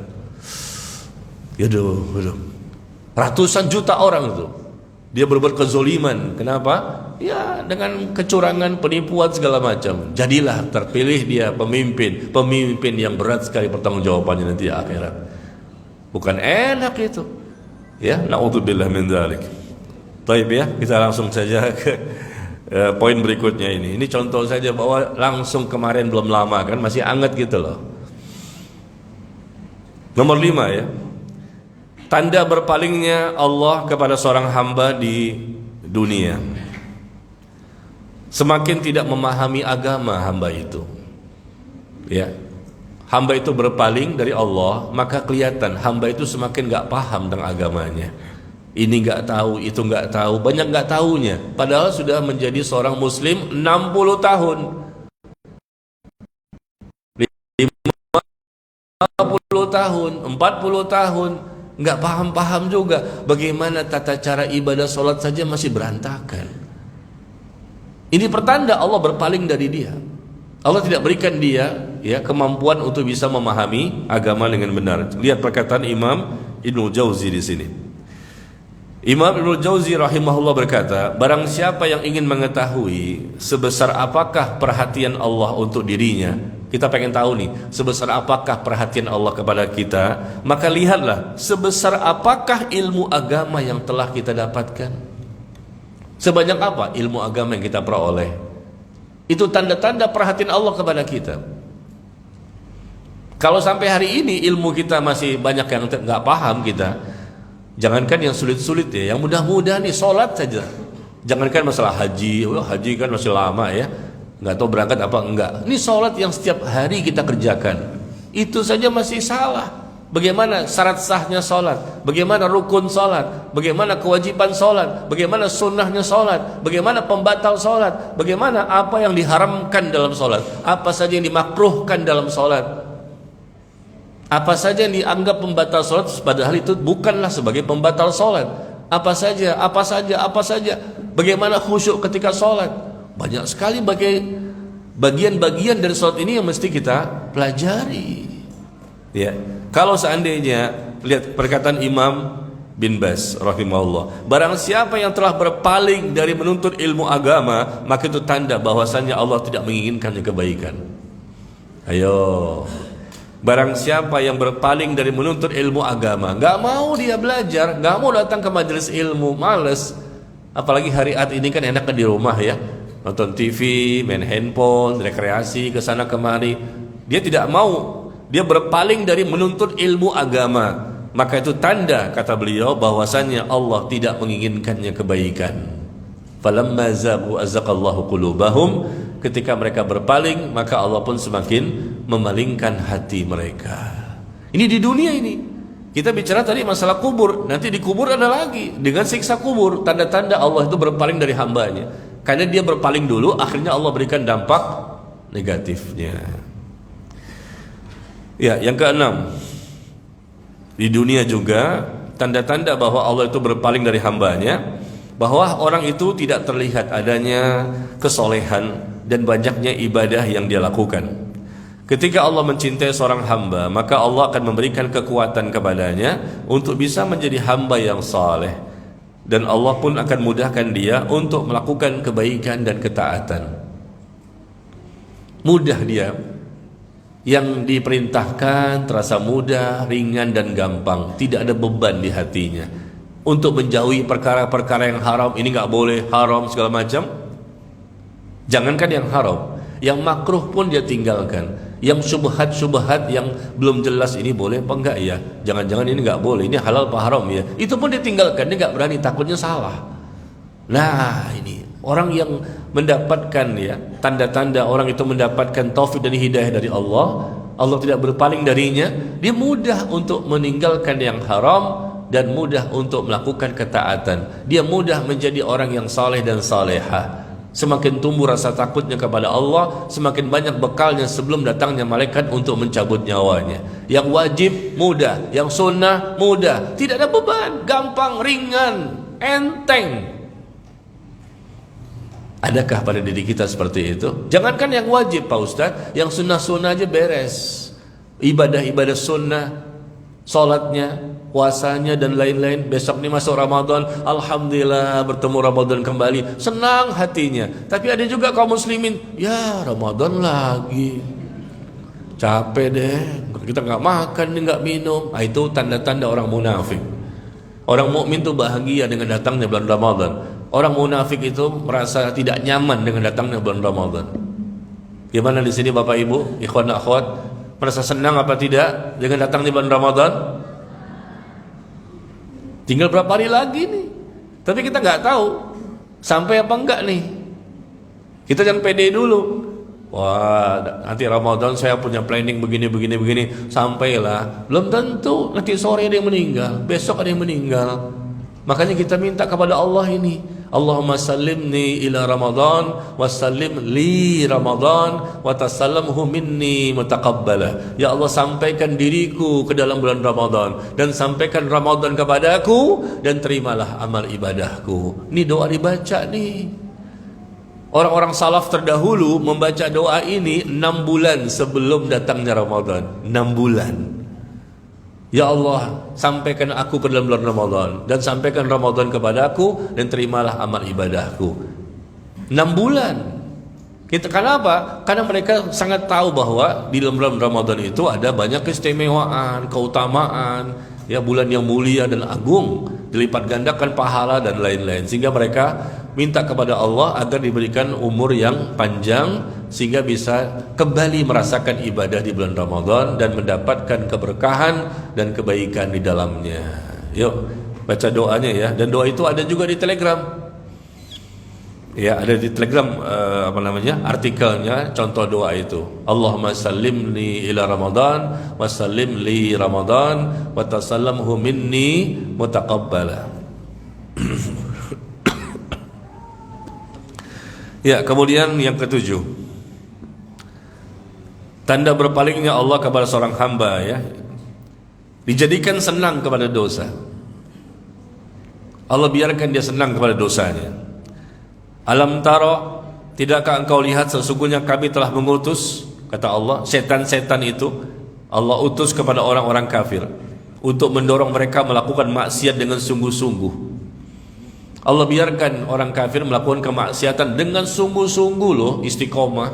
Aduh. Ratusan juta orang itu dia berbuat kezoliman. Kenapa? Ya dengan kecurangan, penipuan segala macam. Jadilah terpilih dia pemimpin yang berat sekali pertanggungjawabannya nanti di akhirat. Bukan enak itu. Ya, naudzubillah min dzalik. Baik ya, kita langsung saja ke poin berikutnya ini. Ini contoh saja bahwa langsung kemarin belum lama kan, masih hangat gitu loh. Nomor 5 ya. Tanda berpalingnya Allah kepada seorang hamba di dunia. Semakin tidak memahami agama hamba itu. Ya. Hamba itu berpaling dari Allah, maka kelihatan hamba itu semakin gak paham tentang agamanya. Ini nggak tahu, itu nggak tahu, banyak nggak tahunya. Padahal sudah menjadi seorang muslim 60 tahun, 50 tahun, 40 tahun, nggak paham-paham juga. Bagaimana tata cara ibadah sholat saja masih berantakan. Ini pertanda Allah berpaling dari dia. Allah tidak berikan dia ya kemampuan untuk bisa memahami agama dengan benar. Lihat perkataan Imam Ibnu Jauzi di sini. Imam Ibnu Jauzi rahimahullah berkata, barang siapa yang ingin mengetahui sebesar apakah perhatian Allah untuk dirinya, kita pengen tahu nih, sebesar apakah perhatian Allah kepada kita, maka lihatlah sebesar apakah ilmu agama yang telah kita dapatkan. Sebanyak apa ilmu agama yang kita peroleh. Itu tanda-tanda perhatian Allah kepada kita. Kalau sampai hari ini ilmu kita masih banyak yang nggak paham kita, jangankan yang sulit-sulit ya, yang mudah-mudah nih, sholat saja. Jangankan masalah haji, haji kan masih lama ya, nggak tahu berangkat apa enggak. Ini sholat yang setiap hari kita kerjakan, itu saja masih salah. Bagaimana syarat sahnya sholat, bagaimana rukun sholat, bagaimana kewajiban sholat, bagaimana sunnahnya sholat, bagaimana pembatal sholat, bagaimana apa yang diharamkan dalam sholat, apa saja yang dimakruhkan dalam sholat, apa saja yang dianggap pembatal sholat, padahal itu bukanlah sebagai pembatal sholat. Apa saja, bagaimana khusyuk ketika sholat. Banyak sekali bagian-bagian dari sholat ini yang mesti kita pelajari ya. Kalau seandainya, lihat perkataan Imam bin Baz rahimahullah, barang siapa yang telah berpaling dari menuntut ilmu agama, maka itu tanda bahwasannya Allah tidak menginginkannya kebaikan. Ayo, barang siapa yang berpaling dari menuntut ilmu agama, nggak mau dia belajar, nggak mau datang ke majelis ilmu, males. Apalagi hari ini kan enaknya di rumah ya, nonton TV, main handphone, rekreasi kesana kemari. Dia tidak mau, dia berpaling dari menuntut ilmu agama, maka itu tanda, kata beliau, bahwasannya Allah tidak menginginkannya kebaikan. Falamma zabu azaqallahu qulubahum, ketika mereka berpaling, maka Allah pun semakin memalingkan hati mereka. Ini di dunia ini. Kita bicara tadi masalah kubur, nanti di kubur ada lagi dengan siksa kubur, tanda-tanda Allah itu berpaling dari hambanya. Karena dia berpaling dulu, akhirnya Allah berikan dampak negatifnya. Ya, yang keenam, di dunia juga tanda-tanda bahwa Allah itu berpaling dari hambanya, bahwa orang itu tidak terlihat adanya kesolehan dan banyaknya ibadah yang dia lakukan. Ketika Allah mencintai seorang hamba, maka Allah akan memberikan kekuatan kepadanya untuk bisa menjadi hamba yang saleh, dan Allah pun akan mudahkan dia untuk melakukan kebaikan dan ketaatan. Mudah dia. Yang diperintahkan terasa mudah, ringan dan gampang. Tidak ada beban di hatinya. Untuk menjauhi perkara-perkara yang haram, ini nggak boleh, haram segala macam. Jangankan yang haram, yang makruh pun dia tinggalkan. Yang syubhat-syubhat yang belum jelas, ini boleh apa enggak ya? Jangan-jangan ini nggak boleh, ini halal apa haram ya? Itu pun dia tinggalkan, dia nggak berani, takutnya salah. Nah, ini orang yang mendapatkan ya tanda-tanda orang itu mendapatkan taufik dan hidayah dari Allah. Allah tidak berpaling darinya. Dia mudah untuk meninggalkan yang haram dan mudah untuk melakukan ketaatan. Dia mudah menjadi orang yang saleh dan salehah. Semakin tumbuh rasa takutnya kepada Allah, semakin banyak bekalnya sebelum datangnya malaikat untuk mencabut nyawanya. Yang wajib mudah, yang sunnah mudah, tidak ada beban, gampang, ringan, enteng. Adakah pada diri kita seperti itu? Jangankan yang wajib Pak Ustadz, yang sunnah-sunnah aja beres. Ibadah-ibadah sunnah, sholatnya, puasanya dan lain-lain. Besok ini masuk Ramadan, alhamdulillah bertemu Ramadan kembali, senang hatinya. Tapi ada juga kaum muslimin, ya Ramadan lagi, capek deh, kita nggak makan, nggak minum. Nah, itu tanda-tanda orang munafik. Orang mukmin tuh bahagia dengan datangnya bulan Ramadan. Orang munafik itu merasa tidak nyaman dengan datangnya bulan Ramadan. Gimana di sini Bapak Ibu, ikhwan akhwat, merasa senang apa tidak dengan datangnya bulan Ramadan? Tinggal berapa hari lagi nih? Tapi kita nggak tahu sampai apa enggak nih. Kita jangan pede dulu. Wah, nanti Ramadan saya punya planning begini. Sampailah, belum tentu nanti sore ada yang meninggal, besok ada yang meninggal. Makanya kita minta kepada Allah ini, Allahumma sallimni ila Ramadan wa sallim li Ramadan wa tasallamhu minni mutaqabbala. Ya Allah, sampaikan diriku ke dalam bulan Ramadan dan sampaikan Ramadan kepadaku dan terimalah amal ibadahku. Ini doa dibaca nih. Orang-orang salaf terdahulu membaca doa ini 6 bulan sebelum datangnya Ramadan. 6 bulan. Ya Allah, sampaikan aku ke dalam bulan Ramadan dan sampaikan Ramadan kepadaku dan terimalah amal ibadahku. 6 bulan. Kenapa? Karena mereka sangat tahu bahwa di dalam bulan Ramadan itu ada banyak keistimewaan, keutamaan, ya, bulan yang mulia dan agung, dilipat gandakan pahala dan lain-lain. Sehingga mereka minta kepada Allah agar diberikan umur yang panjang sehingga bisa kembali merasakan ibadah di bulan Ramadan dan mendapatkan keberkahan dan kebaikan di dalamnya. Yuk baca doanya ya. Dan doa itu ada juga di Telegram. Ya, ada di Telegram artikelnya, contoh doa itu. Allahumma sallimni ila Ramadan wa sallim li Ramadan wa tasallamhu minni mutaqabbala. Ya, kemudian yang ketujuh, tanda berpalingnya Allah kepada seorang hamba, ya, dijadikan senang kepada dosa. Allah biarkan dia senang kepada dosanya. Alam taro, tidakkah engkau lihat sesungguhnya kami telah mengutus, kata Allah, setan-setan itu Allah utus kepada orang-orang kafir untuk mendorong mereka melakukan maksiat dengan sungguh-sungguh. Allah biarkan orang kafir melakukan kemaksiatan dengan sungguh-sungguh loh, istiqomah.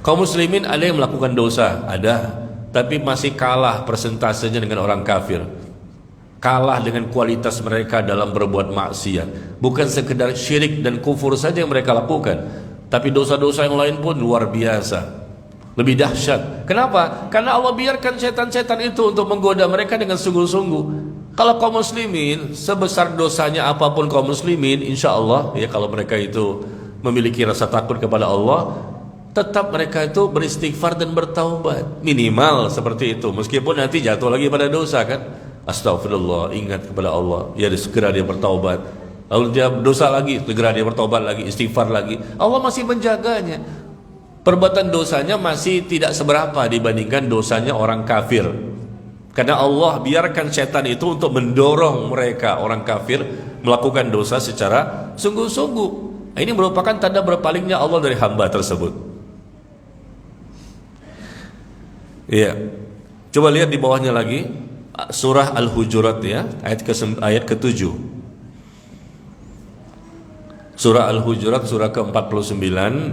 Kaum muslimin ada yang melakukan dosa, ada, tapi masih kalah persentasenya dengan orang kafir. Kalah dengan kualitas mereka dalam berbuat maksiat. Bukan sekedar syirik dan kufur saja yang mereka lakukan, tapi dosa-dosa yang lain pun luar biasa, lebih dahsyat. Kenapa? Karena Allah biarkan setan-setan itu untuk menggoda mereka dengan sungguh-sungguh. Kalau kaum muslimin, sebesar dosanya apapun kaum muslimin, insya Allah ya, kalau mereka itu memiliki rasa takut kepada Allah, tetap mereka itu beristighfar dan bertaubat, minimal seperti itu. Meskipun nanti jatuh lagi pada dosa kan, astagfirullah, ingat kepada Allah, ya segera dia bertaubat. Lalu dia dosa lagi, segera dia bertaubat lagi, istighfar lagi. Allah masih menjaganya. Perbuatan dosanya masih tidak seberapa dibandingkan dosanya orang kafir. Karena Allah biarkan setan itu untuk mendorong mereka, orang kafir, melakukan dosa secara sungguh-sungguh. Ini merupakan tanda berpalingnya Allah dari hamba tersebut. Iya. Coba lihat di bawahnya lagi, surah Al-Hujurat ya, ayat ke-7. Surah Al-Hujurat surah ke-49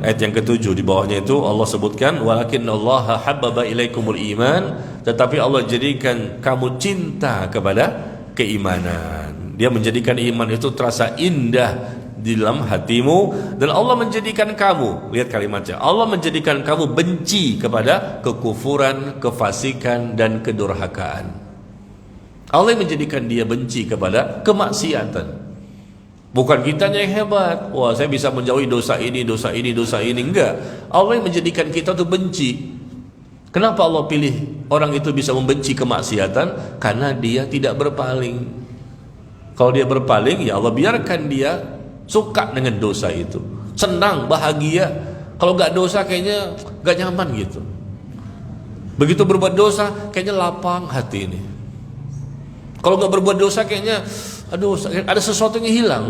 ayat yang ke-7, di bawahnya itu Allah sebutkan walakinnallaha habbaba ilaikumul iman, tetapi Allah jadikan kamu cinta kepada keimanan. Dia menjadikan iman itu terasa indah di dalam hatimu, dan Allah menjadikan kamu, lihat kalimatnya, Allah menjadikan kamu benci kepada kekufuran, kefasikan dan kedurhakaan. Allah menjadikan dia benci kepada kemaksiatan. Bukan kitanya yang hebat, wah saya bisa menjauhi dosa ini, dosa ini, dosa ini. Enggak, Allah yang menjadikan kita tuh benci. Kenapa Allah pilih orang itu bisa membenci kemaksiatan? Karena dia tidak berpaling. Kalau dia berpaling, ya Allah biarkan dia suka dengan dosa itu, senang, bahagia. Kalau gak dosa kayaknya gak nyaman gitu. Begitu berbuat dosa kayaknya lapang hati ini. Kalau gak berbuat dosa kayaknya aduh, ada sesuatu yang hilang.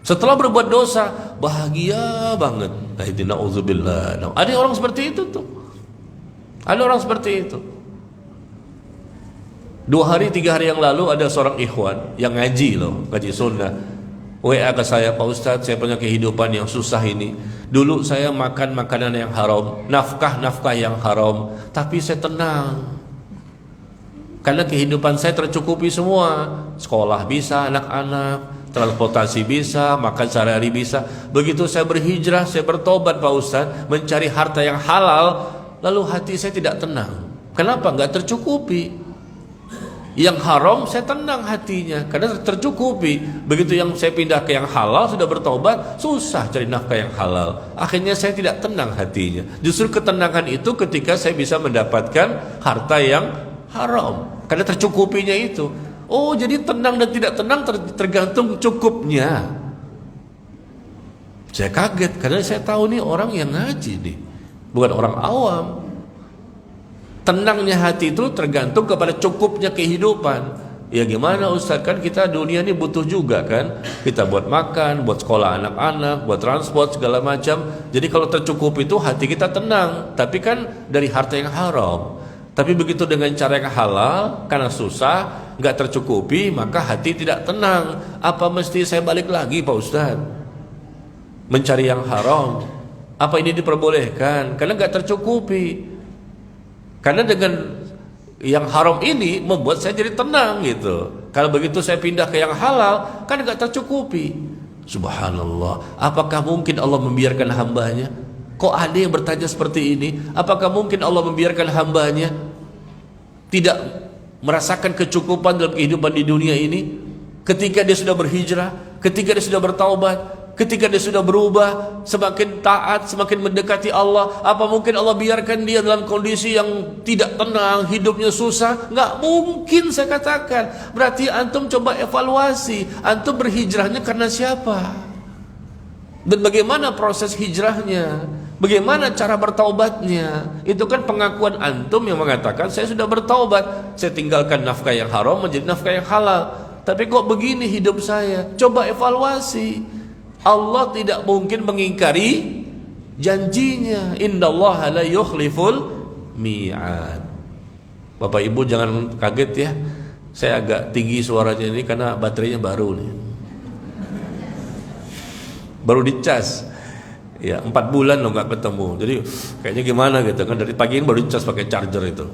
Setelah berbuat dosa bahagia banget. Na'udzubillah. Ada orang seperti itu tuh. Ada orang seperti itu. 2 hari 3 hari yang lalu ada seorang ikhwan yang ngaji loh, ngaji sunnah, WA ke saya, Pak Ustadz, saya punya kehidupan yang susah ini. Dulu saya makan makanan yang haram, nafkah yang haram, tapi saya tenang karena kehidupan saya tercukupi semua. Sekolah bisa, anak-anak, transportasi bisa, makan sehari-hari bisa. Begitu saya berhijrah, saya bertobat Pak Ustadz, mencari harta yang halal, lalu hati saya tidak tenang. Kenapa? Nggak tercukupi. Yang haram saya tenang hatinya karena tercukupi. Begitu yang saya pindah ke yang halal, sudah bertobat, susah cari nafkah yang halal. Akhirnya saya tidak tenang hatinya. Justru ketenangan itu ketika saya bisa mendapatkan harta yang haram, karena tercukupinya itu. Oh, jadi tenang dan tidak tenang tergantung cukupnya. Saya kaget karena saya tahu nih orang yang ngaji nih, bukan orang awam. Tenangnya hati itu tergantung kepada cukupnya kehidupan. Ya gimana Ustaz, kan kita dunia ini butuh juga kan. Kita buat makan, buat sekolah anak-anak, buat transport segala macam. Jadi kalau tercukupi itu hati kita tenang. Tapi kan dari harta yang haram. Tapi begitu dengan cara yang halal, karena susah, nggak tercukupi, maka hati tidak tenang. Apa mesti saya balik lagi Pak Ustaz mencari yang haram? Apa ini diperbolehkan? Karena nggak tercukupi. Karena dengan yang haram ini membuat saya jadi tenang gitu. Kalau begitu saya pindah ke yang halal, kan nggak tercukupi. Subhanallah. Apakah mungkin Allah membiarkan hambanya? Kok ada yang bertanya seperti ini? Apakah mungkin Allah membiarkan hambanya tidak merasakan kecukupan dalam kehidupan di dunia ini? Ketika dia sudah berhijrah, ketika dia sudah bertaubat, ketika dia sudah berubah, semakin taat, semakin mendekati Allah, apa mungkin Allah biarkan dia dalam kondisi yang tidak tenang, hidupnya susah? Nggak mungkin, saya katakan. Berarti antum coba evaluasi, antum berhijrahnya karena siapa? Dan bagaimana proses hijrahnya? Bagaimana cara bertaubatnya? Itu kan pengakuan antum yang mengatakan saya sudah bertaubat, saya tinggalkan nafkah yang haram menjadi nafkah yang halal. Tapi kok begini hidup saya? Coba evaluasi. Allah tidak mungkin mengingkari janjinya. Innallaha la yukhliful mi'ad. Bapak Ibu jangan kaget ya, saya agak tinggi suaranya ini karena baterainya baru nih, baru dicas ya, 4 bulan loh nggak ketemu. Jadi kayaknya gimana gitu kan, dari pagi ini baru dicas pakai charger itu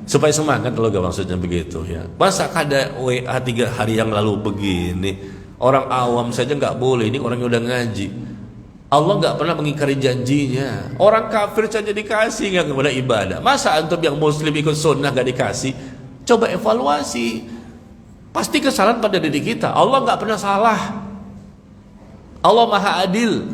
supaya semangat loh, gak maksudnya begitu ya. Masa ada WA 3 hari yang lalu begini? Orang awam saja nggak boleh, ini orang yang udah ngaji. Allah nggak pernah mengingkari janjinya. Orang kafir saja dikasih nggak kepada ibadah. Masa antum yang muslim ikut sunnah nggak dikasih? Coba evaluasi. Pasti kesalahan pada diri kita. Allah nggak pernah salah. Allah maha adil,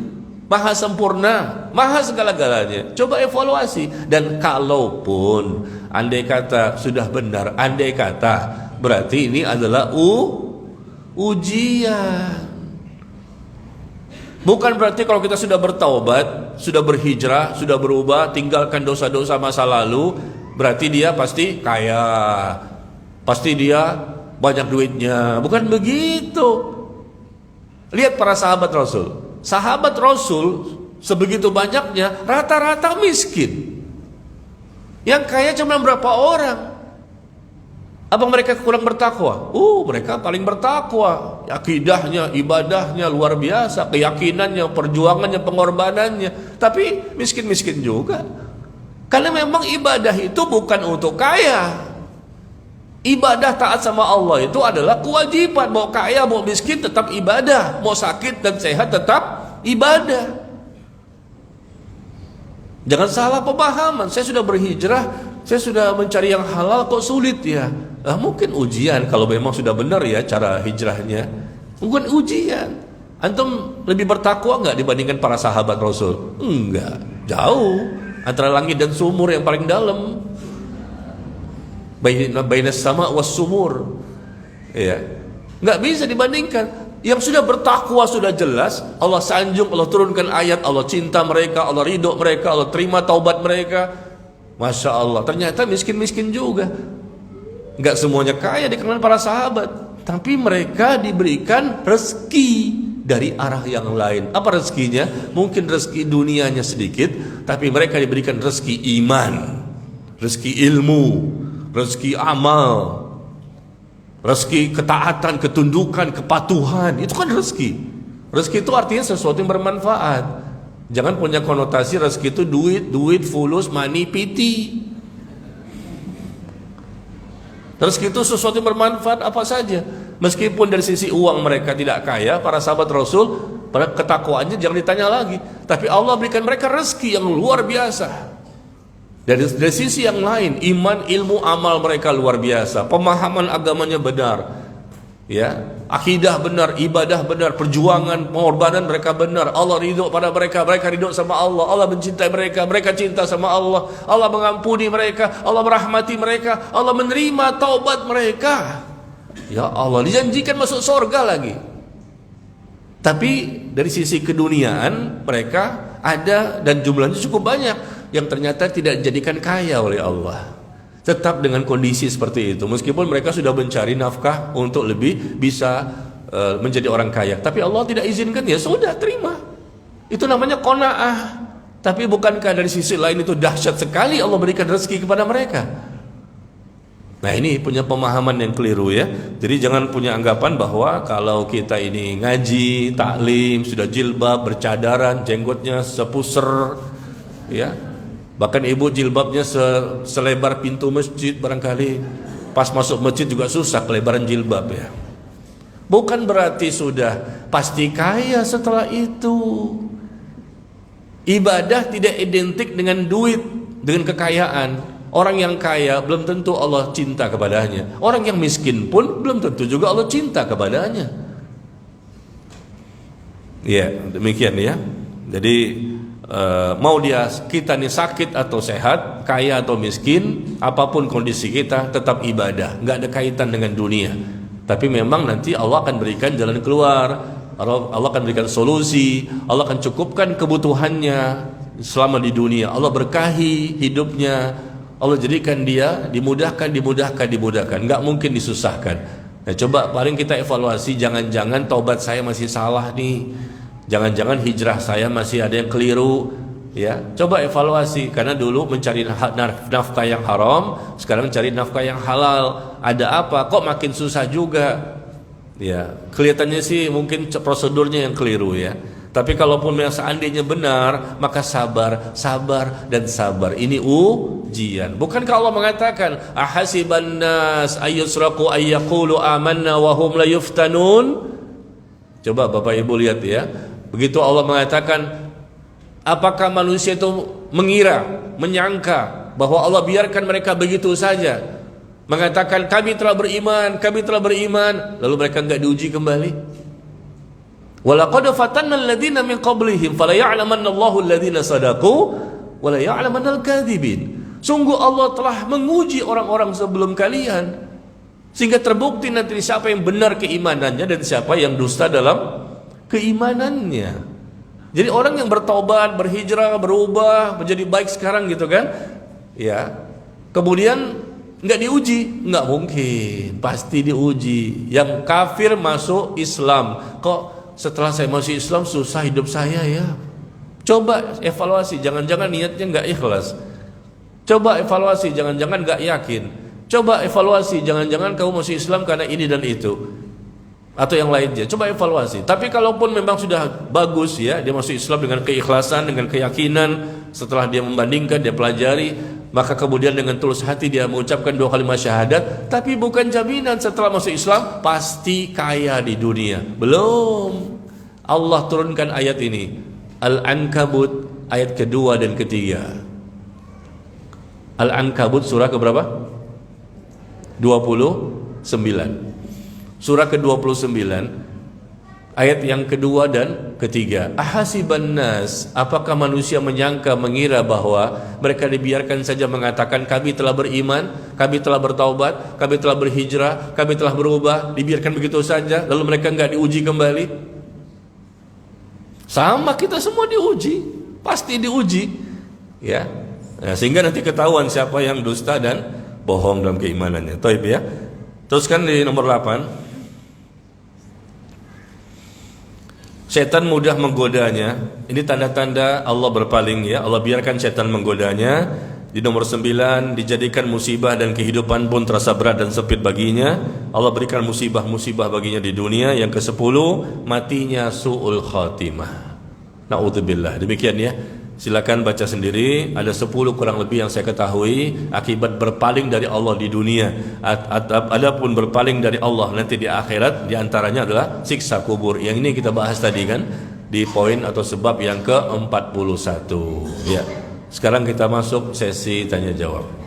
maha sempurna, maha segala-galanya. Coba evaluasi. Dan kalaupun andai kata sudah benar, andai kata, berarti ini adalah ujian. Bukan berarti kalau kita sudah bertaubat, sudah berhijrah, sudah berubah, tinggalkan dosa-dosa masa lalu, berarti dia pasti kaya, pasti dia banyak duitnya. Bukan begitu. Lihat para sahabat Rasul. Sahabat Rasul sebegitu banyaknya, rata-rata miskin. Yang kaya cuma berapa orang? Apa mereka kurang bertakwa? Mereka paling bertakwa. Akidahnya, ibadahnya luar biasa, keyakinannya, perjuangannya, pengorbanannya. Tapi miskin-miskin juga. Karena memang ibadah itu bukan untuk kaya. Ibadah taat sama Allah itu adalah kewajiban. Mau kaya, mau miskin tetap ibadah. Mau sakit dan sehat tetap ibadah. Jangan salah pemahaman. Saya sudah berhijrah, saya sudah mencari yang halal, kok sulit ya? Mungkin ujian. Kalau memang sudah benar ya cara hijrahnya, mungkin ujian. Antum lebih bertakwa nggak dibandingkan para sahabat Rasul? Enggak, jauh. Antara langit dan sumur yang paling dalam. Bainas sama was sumur. Ya, nggak bisa dibandingkan. Yang sudah bertakwa sudah jelas, Allah sanjung, Allah turunkan ayat, Allah cinta mereka, Allah ridho mereka, Allah terima taubat mereka. Masya Allah. Ternyata miskin-miskin juga. Nggak semuanya kaya di kalangan para sahabat, tapi mereka diberikan rezeki dari arah yang lain. Apa rezekinya? Mungkin rezeki dunianya sedikit, tapi mereka diberikan rezeki iman, rezeki ilmu, rezeki amal, rezeki ketaatan, ketundukan, kepatuhan. Itu kan rezeki. Rezeki itu artinya sesuatu yang bermanfaat. Jangan punya konotasi rezeki itu duit, fulus, money, piti. Rezeki itu sesuatu yang bermanfaat apa saja. Meskipun dari sisi uang mereka tidak kaya, para sahabat Rasul, pada ketakwaannya jangan ditanya lagi. Tapi Allah berikan mereka rezeki yang luar biasa. Dari sisi yang lain, iman, ilmu, amal mereka luar biasa. Pemahaman agamanya benar. Ya, akidah benar, ibadah benar, perjuangan, pengorbanan mereka benar. Allah ridho pada mereka, mereka ridho sama Allah. Allah mencintai mereka, mereka cinta sama Allah. Allah mengampuni mereka, Allah merahmati mereka, Allah menerima taubat mereka. Ya Allah, dijanjikan masuk surga lagi. Tapi dari sisi keduniaan mereka ada dan jumlahnya cukup banyak yang ternyata tidak dijadikan kaya oleh Allah. Tetap dengan kondisi seperti itu, meskipun mereka sudah mencari nafkah untuk lebih bisa menjadi orang kaya, tapi Allah tidak izinkan, ya sudah terima. Itu namanya qanaah. Tapi bukankah dari sisi lain itu dahsyat sekali Allah berikan rezeki kepada mereka? Nah, ini punya pemahaman yang keliru ya. Jadi jangan punya anggapan bahwa kalau kita ini ngaji, taklim, sudah jilbab, bercadaran, jenggotnya sepuser, ya. Bahkan ibu jilbabnya selebar pintu masjid barangkali. Pas masuk masjid juga susah kelebaran jilbab ya. Bukan berarti sudah pasti kaya setelah itu. Ibadah tidak identik dengan duit, dengan kekayaan. Orang yang kaya belum tentu Allah cinta kepadanya. Orang yang miskin pun belum tentu juga Allah cinta kepadanya. Ya, demikian ya. Jadi mau dia kita nih sakit atau sehat, kaya atau miskin, apapun kondisi kita tetap ibadah, nggak ada kaitan dengan dunia. Tapi memang nanti Allah akan berikan jalan keluar, Allah akan berikan solusi, Allah akan cukupkan kebutuhannya selama di dunia. Allah berkahi hidupnya, Allah jadikan dia dimudahkan, nggak mungkin disusahkan. Nah, coba paling kita evaluasi, jangan-jangan taubat saya masih salah nih. Jangan-jangan hijrah saya masih ada yang keliru, ya. Coba evaluasi, karena dulu mencari nafkah yang haram, sekarang cari nafkah yang halal. Ada apa? Kok makin susah juga? Ya, kelihatannya sih mungkin prosedurnya yang keliru ya. Tapi kalaupun yang seandainya benar, maka sabar, sabar dan sabar. Ini ujian. Bukankah Allah mengatakan, ahasiban nas ayyusraqu ayyaqulu amanna wa hum la yuftanun? Coba Bapak Ibu lihat ya. Begitu Allah mengatakan, apakah manusia itu mengira, menyangka bahwa Allah biarkan mereka begitu saja, mengatakan kami telah beriman, lalu mereka enggak diuji kembali? Walaqad fatanna alladziina min qablihim fala ya'lamanna Allahu alladziina shadaqu wa la ya'lamanna al-kadzibin. Sungguh Allah telah menguji orang-orang sebelum kalian, sehingga terbukti nanti siapa yang benar keimanannya dan siapa yang dusta dalam keimanannya. Jadi orang yang bertaubat, berhijrah, berubah, menjadi baik sekarang gitu kan, ya, kemudian nggak diuji, nggak mungkin, pasti diuji. Yang kafir masuk Islam, kok setelah saya masuk Islam susah hidup saya ya? Coba evaluasi, jangan-jangan niatnya nggak ikhlas. Coba evaluasi, jangan-jangan nggak yakin. Coba evaluasi, jangan-jangan kamu masuk Islam karena ini dan itu atau yang lainnya. Coba evaluasi. Tapi kalaupun memang sudah bagus ya, dia masuk Islam dengan keikhlasan, dengan keyakinan, setelah dia membandingkan, dia pelajari, maka kemudian dengan tulus hati dia mengucapkan 2 kalimat syahadat, tapi bukan jaminan setelah masuk Islam pasti kaya di dunia. Belum. Allah turunkan ayat ini, Al-Ankabut ayat kedua dan ketiga. Al-Ankabut surah keberapa? 29. Surah ke-29 ayat yang kedua dan ketiga. Ahasiban nas, apakah manusia menyangka, mengira bahwa mereka dibiarkan saja mengatakan kami telah beriman, kami telah bertaubat, kami telah berhijrah, kami telah berubah, dibiarkan begitu saja lalu mereka enggak diuji kembali? Sama kita semua diuji, pasti diuji ya. Nah, sehingga nanti ketahuan siapa yang dusta dan bohong dalam keimanannya. Taib ya. Teruskan di nomor 8. Setan mudah menggodanya. Ini tanda-tanda Allah berpaling ya. Allah biarkan setan menggodanya. Di nomor 9, dijadikan musibah dan kehidupan pun terasa berat dan sempit baginya. Allah berikan musibah-musibah baginya di dunia. Yang ke-10, matinya su'ul khatimah. Na'udzubillah. Demikian ya. Silakan baca sendiri. Ada 10 kurang lebih yang saya ketahui akibat berpaling dari Allah di dunia. Adapun berpaling dari Allah nanti di akhirat, di antaranya adalah siksa kubur. Yang ini kita bahas tadi kan di poin atau sebab yang ke-41 ya. Sekarang kita masuk sesi tanya jawab.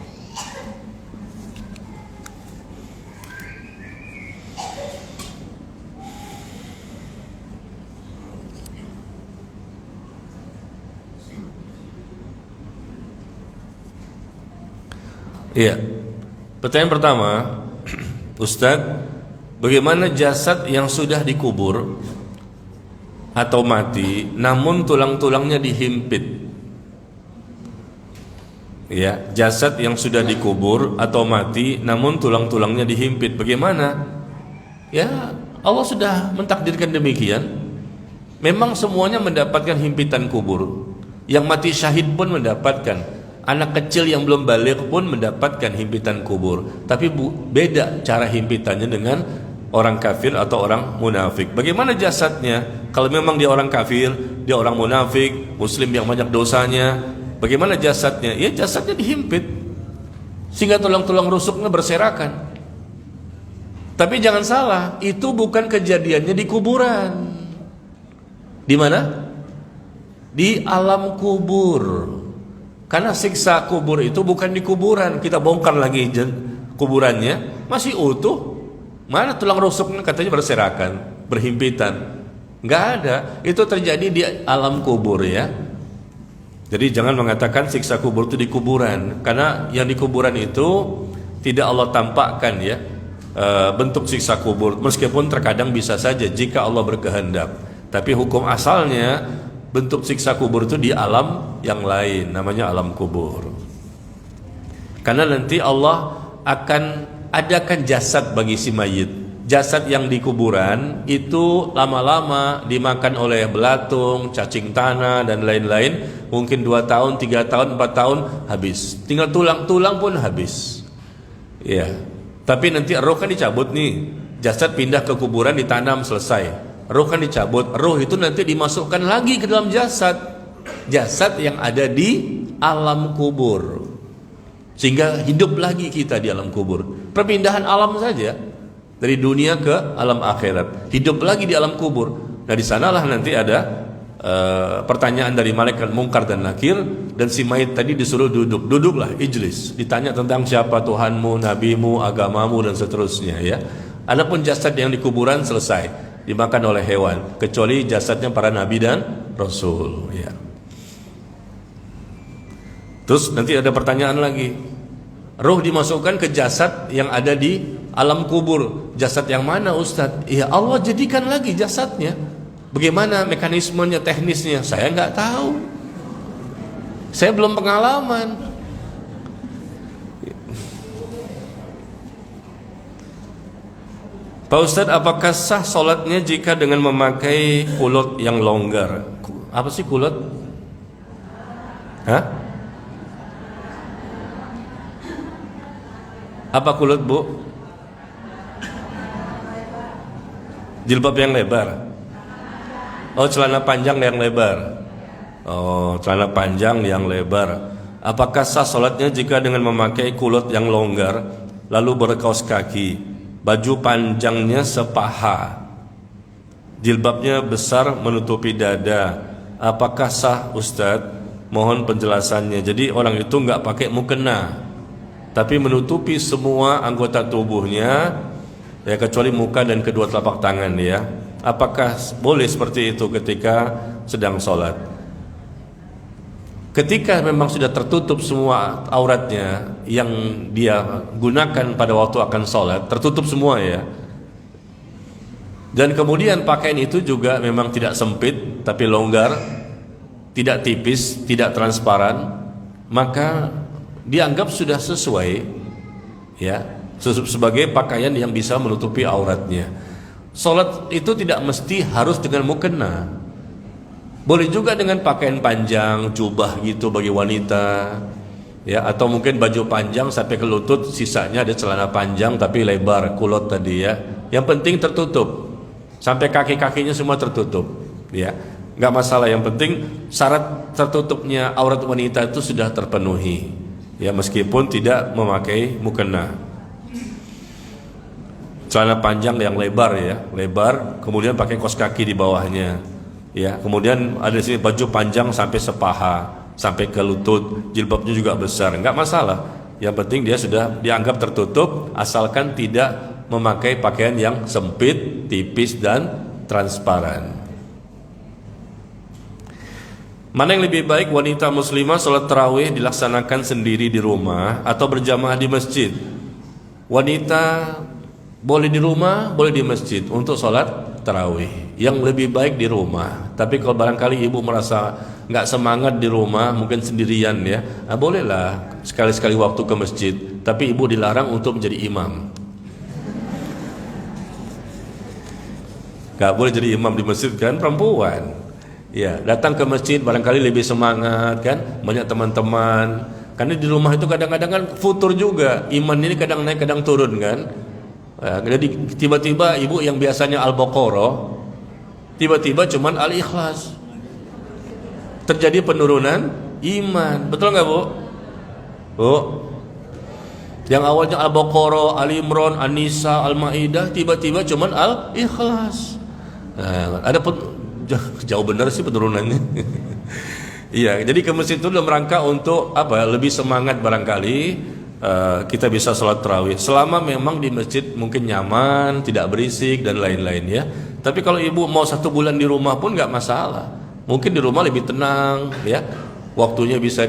Iya. Pertanyaan pertama, Ustadz, bagaimana jasad yang sudah dikubur atau mati namun tulang-tulangnya dihimpit? Ya, jasad yang sudah dikubur atau mati namun tulang-tulangnya dihimpit. Bagaimana? Ya, Allah sudah mentakdirkan demikian. Memang semuanya mendapatkan himpitan kubur. Yang mati syahid pun mendapatkan. Anak kecil yang belum baligh pun mendapatkan himpitan kubur. Tapi beda cara himpitannya dengan orang kafir atau orang munafik. Bagaimana jasadnya? Kalau memang dia orang kafir, dia orang munafik, muslim yang banyak dosanya, bagaimana jasadnya? Ya jasadnya dihimpit sehingga tulang-tulang rusuknya berserakan. Tapi jangan salah, itu bukan kejadiannya di kuburan. Di mana? Di alam kubur. Karena siksa kubur itu bukan di kuburan. Kita bongkar lagi kuburannya, masih utuh. Mana tulang rusuknya katanya berserakan, berhimpitan. Enggak ada. Itu terjadi di alam kubur ya. Jadi jangan mengatakan siksa kubur itu di kuburan. Karena yang di kuburan itu tidak Allah tampakkan ya bentuk siksa kubur. Meskipun terkadang bisa saja jika Allah berkehendak. Tapi hukum asalnya bentuk siksa kubur itu di alam yang lain, namanya alam kubur. Karena nanti Allah akan adakan jasad bagi si mayit. Jasad yang di kuburan itu lama-lama dimakan oleh belatung, cacing tanah dan lain-lain. Mungkin 2 tahun, 3 tahun, 4 tahun habis. Tinggal tulang-tulang pun habis. Ya. Tapi nanti roh kan dicabut nih. Jasad pindah ke kuburan, ditanam, selesai. Roh kan dicabut, roh itu nanti dimasukkan lagi ke dalam jasad. Jasad yang ada di alam kubur. Sehingga hidup lagi kita di alam kubur. Perpindahan alam saja, dari dunia ke alam akhirat. Hidup lagi di alam kubur. Nah di sanalah nanti ada pertanyaan dari malaikat Munkar dan Nakir. Dan si mayit tadi disuruh duduk. Duduklah, ijlis. Ditanya tentang siapa Tuhanmu, nabimu, agamamu dan seterusnya ya. Adapun jasad yang di kuburan selesai, dimakan oleh hewan, kecuali jasadnya para nabi dan rasul ya. Terus nanti ada pertanyaan lagi, roh dimasukkan ke jasad yang ada di alam kubur. Jasad yang mana Ustadz? Ya Allah jadikan lagi jasadnya. Bagaimana mekanismenya, teknisnya? Saya nggak tahu, saya belum pengalaman. Pak Ustadz, apakah sah sholatnya jika dengan memakai kulot yang longgar? Apa sih kulot? Hah? Apa kulut, Bu? Jilbab yang lebar. Oh, celana panjang yang lebar. Oh, celana panjang yang lebar. Apakah sah sholatnya jika dengan memakai kulot yang longgar, lalu berkaos kaki, baju panjangnya sepaha, jilbabnya besar menutupi dada? Apakah sah, Ustadz? Mohon penjelasannya. Jadi orang itu nggak pakai mukena, tapi menutupi semua anggota tubuhnya, ya kecuali muka dan kedua telapak tangan, ya. Apakah boleh seperti itu ketika sedang sholat? Ketika memang sudah tertutup semua auratnya yang dia gunakan pada waktu akan sholat, tertutup semua, ya. Dan kemudian pakaian itu juga memang tidak sempit tapi longgar, tidak tipis, tidak transparan, maka dianggap sudah sesuai, ya, sebagai pakaian yang bisa menutupi auratnya. Salat itu tidak mesti harus dengan mukena. Boleh juga dengan pakaian panjang, jubah gitu bagi wanita, ya, atau mungkin baju panjang sampai ke lutut, sisanya ada celana panjang tapi lebar, kulot tadi, ya. Yang penting tertutup sampai kaki-kakinya semua tertutup, ya. Nggak masalah, yang penting syarat tertutupnya aurat wanita itu sudah terpenuhi, ya, meskipun tidak memakai mukena. Celana panjang yang lebar, ya, lebar, kemudian pakai kaos kaki di bawahnya, ya, kemudian ada di sini baju panjang sampai sepaha, sampai ke lutut, jilbabnya juga besar, nggak masalah. Yang penting dia sudah dianggap tertutup, asalkan tidak memakai pakaian yang sempit, tipis, dan transparan. Mana yang lebih baik, wanita muslimah sholat tarawih dilaksanakan sendiri di rumah atau berjamaah di masjid? Wanita boleh di rumah, boleh di masjid untuk sholat tarawih. Yang lebih baik di rumah. Tapi kalau barangkali ibu merasa nggak semangat di rumah, mungkin sendirian, ya, nah, bolehlah sekali-sekali waktu ke masjid. Tapi ibu dilarang untuk menjadi imam. Nggak boleh jadi imam di masjid, kan, perempuan. Ya, datang ke masjid barangkali lebih semangat, kan, banyak teman-teman. Karena di rumah itu kadang-kadang kan futur juga, iman ini kadang naik kadang turun, kan. Jadi tiba-tiba ibu yang biasanya Al-Baqarah tiba-tiba cuman Al-Ikhlas, terjadi penurunan iman. Betul nggak, Bu? Bu, yang awalnya Al-Baqarah, Al-Imran, An-Nisa, Al-Maidah, tiba-tiba cuman Al-Ikhlas. Ada jauh benar sih penurunannya. Iya, jadi ke masjid itu dalam rangka untuk apa? Lebih semangat barangkali. Kita bisa sholat tarawih selama memang di masjid mungkin nyaman, tidak berisik dan lain-lain, ya. Tapi kalau ibu mau 1 bulan di rumah pun nggak masalah. Mungkin di rumah lebih tenang, ya. Waktunya bisa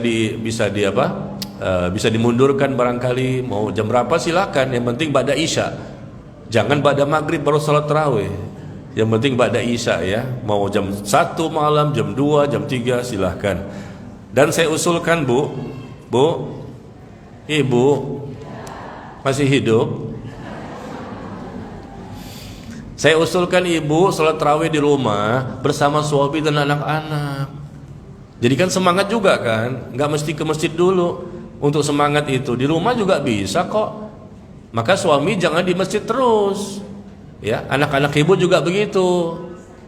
dimundurkan barangkali. Mau jam berapa silakan. Yang penting ba'da isya. Jangan ba'da maghrib baru sholat tarawih. Yang penting ba'da isya, ya. Mau jam 1 malam, jam 2, jam 3 silahkan. Dan saya usulkan, Bu, ibu masih hidup, saya usulkan ibu sholat tarawih di rumah bersama suami dan anak-anak. Jadi kan semangat juga, kan, nggak mesti ke masjid dulu untuk semangat itu. Di rumah juga bisa kok. Maka suami jangan di masjid terus, ya. Anak-anak ibu juga begitu.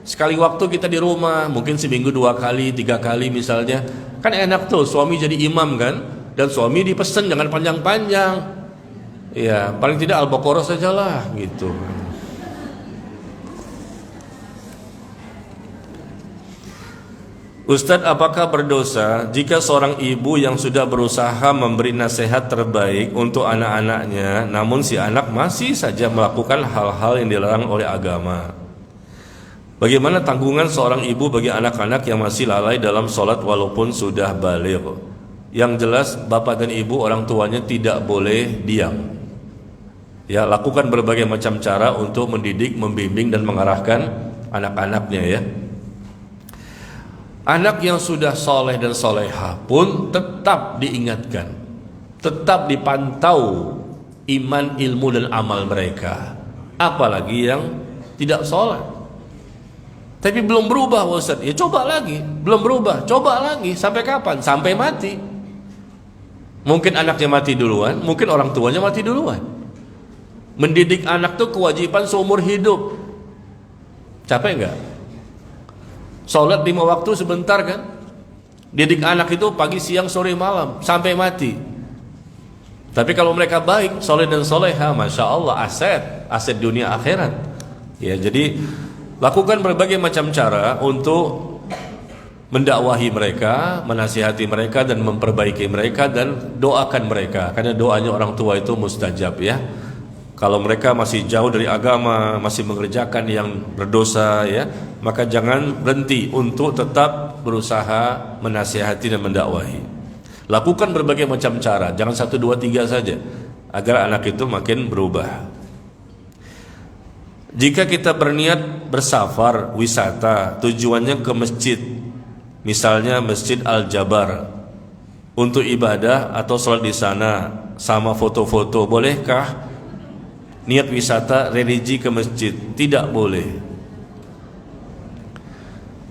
Sekali waktu kita di rumah, mungkin seminggu 2 kali, 3 kali misalnya. Kan enak tuh, suami jadi imam, kan. Dan suami dipesan jangan panjang-panjang, ya, paling tidak Al-Baqarah sajalah, gitu. Ustadz, apakah berdosa jika seorang ibu yang sudah berusaha memberi nasihat terbaik untuk anak-anaknya, namun si anak masih saja melakukan hal-hal yang dilarang oleh agama? Bagaimana tanggungan seorang ibu bagi anak-anak yang masih lalai dalam sholat walaupun sudah baligh? Yang jelas bapak dan ibu orang tuanya tidak boleh diam, ya, lakukan berbagai macam cara untuk mendidik, membimbing dan mengarahkan anak-anaknya, ya. Anak yang sudah soleh dan soleha pun tetap diingatkan, tetap dipantau iman, ilmu dan amal mereka. Apalagi yang tidak soleh tapi belum berubah, Ustaz, ya coba lagi. Belum berubah, coba lagi. Sampai kapan? Sampai mati. Mungkin anaknya mati duluan, mungkin orang tuanya mati duluan. Mendidik anak tuh kewajiban seumur hidup. Capek nggak? Sholat 5 waktu sebentar kan? Didik anak itu pagi, siang, sore, malam sampai mati. Tapi kalau mereka baik, soleh dan soleha, masya Allah, aset dunia akhirat. Ya, jadi lakukan berbagai macam cara untuk mendakwahi mereka, menasihati mereka dan memperbaiki mereka, dan doakan mereka, karena doanya orang tua itu mustajab ya. Kalau mereka masih jauh dari agama, masih mengerjakan yang berdosa ya, maka jangan berhenti untuk tetap berusaha menasihati dan mendakwahi. Lakukan berbagai macam cara, jangan 1, 2, 3 saja, agar anak itu makin berubah. Jika kita berniat bersafar, wisata, tujuannya ke masjid, misalnya Masjid Al-Jabar, untuk ibadah atau sholat di sana, sama foto-foto, bolehkah niat wisata religi ke masjid? Tidak boleh.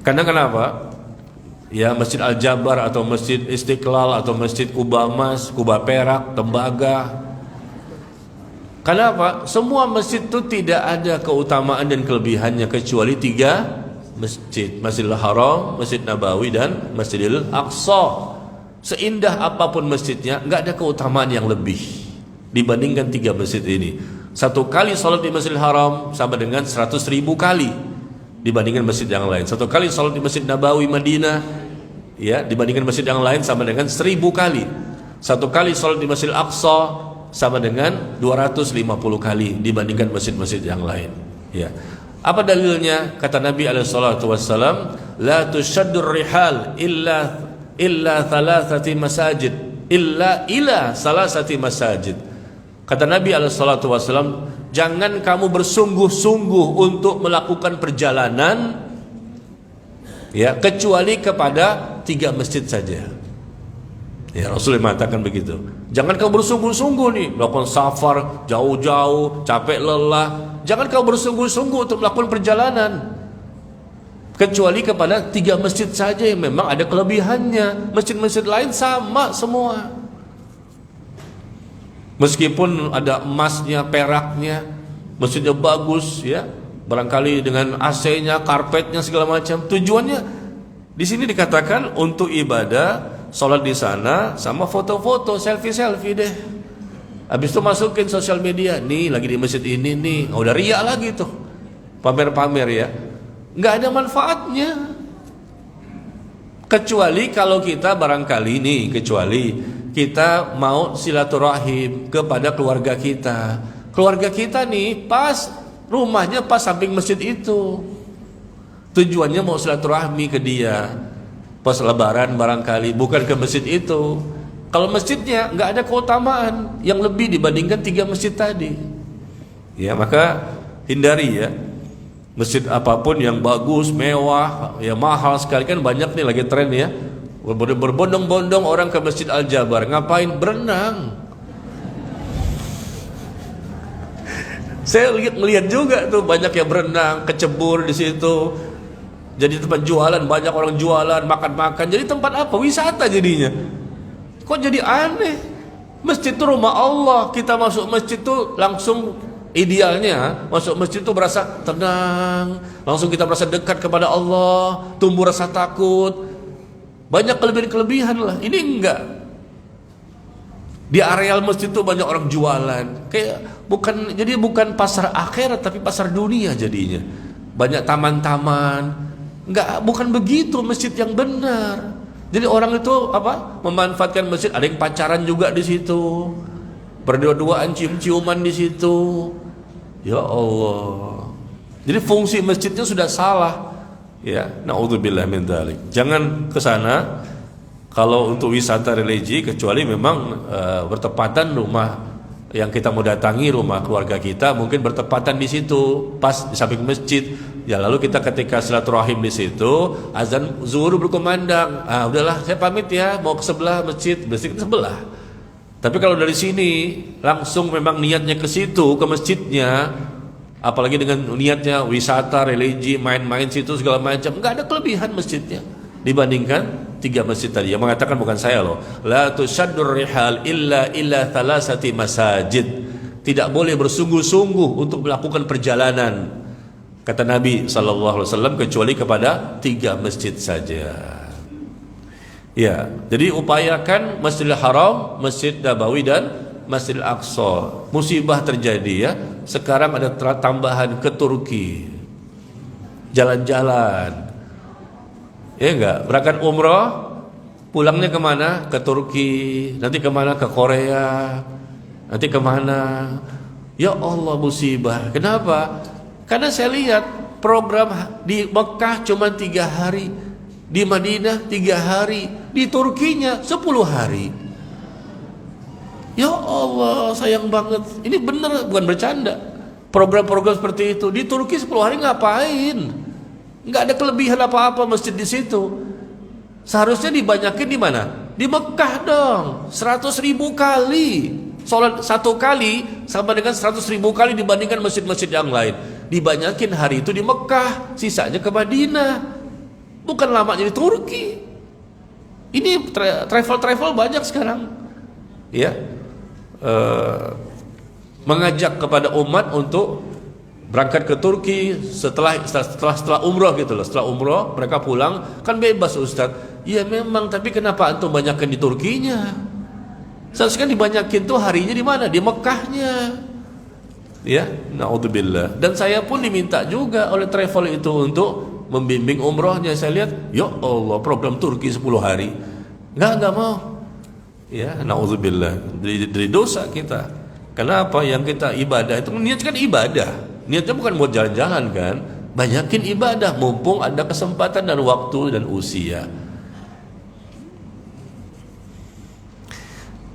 Karena kenapa? Ya, Masjid Al-Jabar atau Masjid Istiqlal atau Masjid Kuba Emas, Kuba Perak, Tembaga. Kenapa? Semua masjid itu tidak ada keutamaan dan kelebihannya kecuali 3 masjid: Masjidil Haram, Masjid Nabawi, dan Masjidil Aqsa. Seindah apapun masjidnya, nggak ada keutamaan yang lebih dibandingkan 3 masjid ini. 1 kali sholat di Masjidil Haram sama dengan 100.000 kali dibandingkan masjid yang lain. 1 kali sholat di Masjid Nabawi Madinah ya, dibandingkan masjid yang lain sama dengan 1000 kali. 1 kali sholat di Masjidil Aqsa sama dengan 250 kali dibandingkan masjid-masjid yang lain ya. Apa dalilnya? Kata Nabi SAW, la tushaddur rihal illa thalathati masajid, illa ila salasati masajid. Kata Nabi SAW, jangan kamu bersungguh-sungguh untuk melakukan perjalanan ya, kecuali kepada 3 masjid saja. Ya, Rasulullah mengatakan begitu. Jangan kamu bersungguh-sungguh nih melakukan safar jauh-jauh, capek lelah. Jangan kamu bersungguh-sungguh untuk melakukan perjalanan kecuali kepada 3 masjid saja yang memang ada kelebihannya. Masjid-masjid lain sama semua. Meskipun ada emasnya, peraknya, masjidnya bagus ya, barangkali dengan AC-nya, karpetnya segala macam. Tujuannya di sini dikatakan untuk ibadah, sholat di sana sama foto-foto, selfie-selfie deh. Habis itu masukin sosial media, nih lagi di masjid ini nih. Udah riak lagi tuh, pamer-pamer ya. Nggak ada manfaatnya. Kecuali kalau kita barangkali nih, kecuali kita mau silaturahim kepada keluarga kita. Keluarga kita nih pas rumahnya pas samping masjid itu. Tujuannya mau silaturahmi ke dia. Pas lebaran barangkali, bukan ke masjid itu. Kalau masjidnya nggak ada keutamaan yang lebih dibandingkan 3 masjid tadi. Ya, maka hindari ya. Masjid apapun yang bagus, mewah, ya mahal sekali, kan banyak nih lagi tren ya. Berbondong-bondong orang ke Masjid Al-Jabar, ngapain? Berenang. Saya melihat juga tuh banyak yang berenang, kecebur di situ. Jadi tempat jualan, banyak orang jualan, makan-makan. Jadi tempat apa? Wisata jadinya. Kok jadi aneh? Masjid itu rumah Allah. Kita masuk masjid itu langsung, idealnya masuk masjid itu berasa tenang, langsung kita merasa dekat kepada Allah, tumbuh rasa takut. Banyak kelebihan-kelebihan lah. Ini enggak. Di areal masjid itu banyak orang jualan. Jadi bukan pasar akhirat tapi pasar dunia jadinya. Banyak taman-taman. Enggak, bukan begitu masjid yang benar. Jadi orang itu memanfaatkan masjid, ada yang pacaran juga di situ. Berdua-duaan cium-ciuman di situ. Ya Allah. Jadi fungsi masjidnya sudah salah. Ya, naudzubillah min dzalik. Jangan ke sana kalau untuk wisata religi, kecuali memang bertepatan rumah yang kita mau datangi, rumah keluarga kita mungkin bertepatan di situ, pas di samping masjid. Ya, lalu kita ketika silaturahim di situ, azan zuhur berkumandang. Udahlah, saya pamit ya, mau ke sebelah masjid ke sebelah. Tapi kalau dari sini langsung memang niatnya ke situ, ke masjidnya, apalagi dengan niatnya wisata religi, main-main situ segala macam, nggak ada kelebihan masjidnya. dibandingkan 3 masjid tadi. Yang mengatakan bukan saya loh. La tushaddur rihal illa thalathati masajid. Tidak boleh bersungguh-sungguh untuk melakukan perjalanan, kata Nabi SAW, kecuali kepada 3 masjid saja. Ya, jadi upayakan Masjidil Haram, Masjid Nabawi dan Masjidil Aqsa. Musibah terjadi ya. Sekarang ada tambahan ke Turki. Jalan-jalan. Ya enggak, berangkat umroh, pulangnya kemana? Ke Turki, nanti kemana? Ke Korea, nanti kemana? Ya Allah, musibah. Kenapa? Karena saya lihat program di Mekah cuma 3 hari, di Madinah 3 hari, di Turkinya 10 hari. Ya Allah, sayang banget. Ini benar, bukan bercanda. Program-program seperti itu di Turki 10 hari ngapain? Nggak ada kelebihan apa-apa masjid di situ. Seharusnya dibanyakin di mana? Di Mekah dong. 100.000 kali. Sholat 1 kali sama dengan 100.000 kali dibandingkan masjid-masjid yang lain. Dibanyakin hari itu di Mekah, sisanya ke Madinah. Bukan lamanya di Turki. Ini travel banyak sekarang. Ya, mengajak kepada umat untuk berangkat ke Turki setelah umroh gitu loh. Setelah umroh mereka pulang, kan bebas Ustaz. Ya memang, tapi kenapa antum banyakin di Turkinya? Seharusnya dibanyakin tuh harinya di mana? Di Mekahnya. Ya, naudzubillah. Dan saya pun diminta juga oleh travel itu untuk membimbing umrohnya. Saya lihat, ya Allah, program Turki 10 hari. Enggak mau. Ya, naudzubillah. Dari dosa kita. Kenapa? Yang kita ibadah itu niatkan ibadah. Niatnya bukan buat jalan-jalan kan. Banyakin ibadah mumpung ada kesempatan dan waktu dan usia.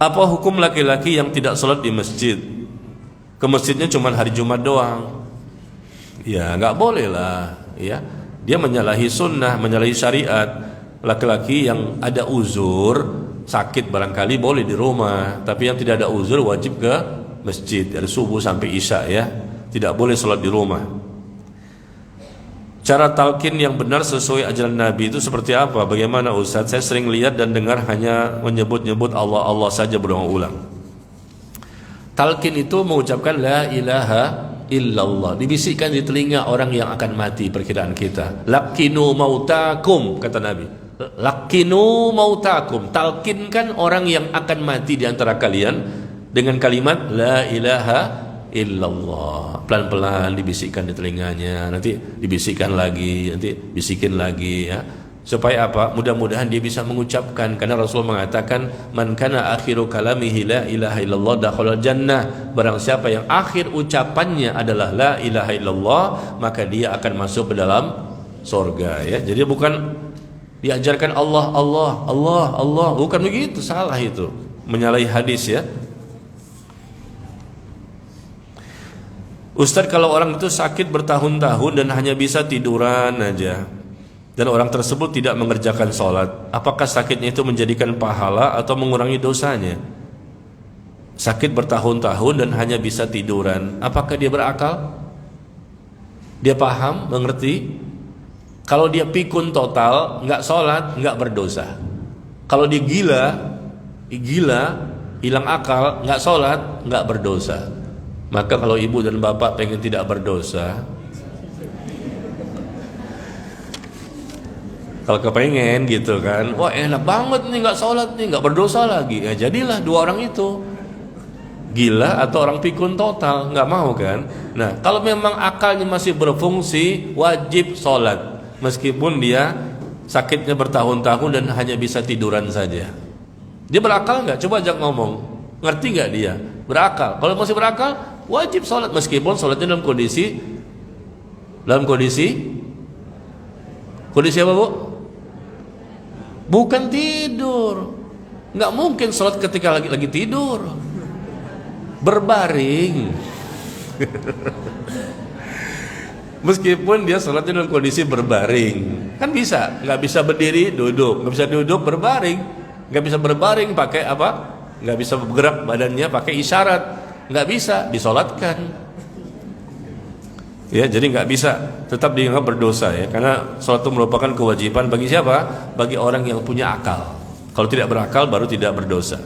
Apa hukum laki-laki yang tidak sholat di masjid? Ke masjidnya cuma hari Jumat doang. Ya nggak boleh lah. Ya, dia menyalahi sunnah, menyalahi syariat. Laki-laki yang ada uzur, sakit barangkali boleh di rumah. Tapi yang tidak ada uzur wajib ke masjid dari subuh sampai isya ya. Tidak boleh sholat di rumah. Cara talqin yang benar sesuai ajaran Nabi itu seperti apa? Bagaimana Ustaz? Saya sering lihat dan dengar hanya menyebut-nyebut Allah Allah saja berulang-ulang. Talqin itu mengucapkan la ilaha illallah, dibisikkan di telinga orang yang akan mati, perkiraan kita. Laqinu mautakum, kata Nabi. Laqinu mautakum, talqinkan orang yang akan mati di antara kalian dengan kalimat la ilaha illallah. Pelan-pelan dibisikkan di telinganya, nanti dibisikkan lagi, nanti bisikin lagi ya. Supaya apa? Mudah-mudahan dia bisa mengucapkan, karena Rasul mengatakan man kana akhiru kalamihi la ilaha illallah dakhala jannah. Barang siapa yang akhir ucapannya adalah la ilaha illallah, maka dia akan masuk ke dalam surga ya. Jadi bukan diajarkan Allah Allah Allah Allah, bukan begitu, salah itu. Menyalahi hadis ya. Ustaz, kalau orang itu sakit bertahun-tahun dan hanya bisa tiduran aja, dan orang tersebut tidak mengerjakan sholat, apakah sakitnya itu menjadikan pahala atau mengurangi dosanya? Sakit bertahun-tahun dan hanya bisa tiduran, apakah dia berakal? Dia paham, mengerti? Kalau dia pikun total, nggak sholat, nggak berdosa. Kalau dia gila, hilang akal, nggak sholat, nggak berdosa. Maka kalau ibu dan bapak pengen tidak berdosa, kalau kepengen gitu kan, wah enak banget nih nggak sholat nih, nggak berdosa lagi, ya jadilah 2 orang itu, gila atau orang pikun total, nggak mau kan. Nah kalau memang akalnya masih berfungsi, wajib sholat meskipun dia sakitnya bertahun-tahun dan hanya bisa tiduran saja. Dia berakal nggak? Coba ajak ngomong, ngerti nggak dia? Berakal. Kalau masih berakal, wajib sholat meskipun sholatnya dalam kondisi apa bu? Bukan tidur. Nggak mungkin sholat ketika lagi tidur, berbaring. Meskipun dia sholatnya dalam kondisi berbaring, kan bisa. Nggak bisa berdiri duduk, nggak bisa duduk berbaring, nggak bisa berbaring pakai apa? Nggak bisa bergerak badannya pakai isyarat, nggak bisa disolatkan. Ya, jadi nggak bisa tetap dianggap berdosa ya, karena sholat itu merupakan kewajiban bagi siapa? Bagi orang yang punya akal. Kalau tidak berakal baru tidak berdosa.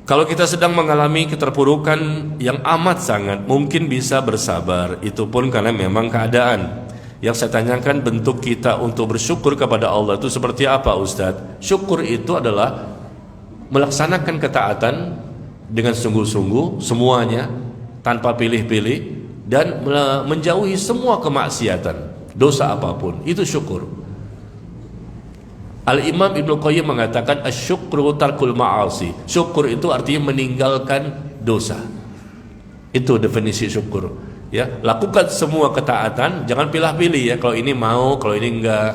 Kalau kita sedang mengalami keterpurukan yang amat sangat, mungkin bisa bersabar. Itu pun karena memang keadaan. Yang saya tanyakan, bentuk kita untuk bersyukur kepada Allah itu seperti apa, Ustadz? Syukur itu adalah melaksanakan ketaatan dengan sungguh-sungguh semuanya, tanpa pilih-pilih, dan menjauhi semua kemaksiatan, dosa apapun. Itu syukur. Al-Imam Ibnu Qayyim mengatakan asyukru tarkul ma'asi. Syukur itu artinya meninggalkan dosa. Itu definisi syukur. Ya, lakukan semua ketaatan, jangan pilih-pilih ya. Kalau ini mau, kalau ini enggak.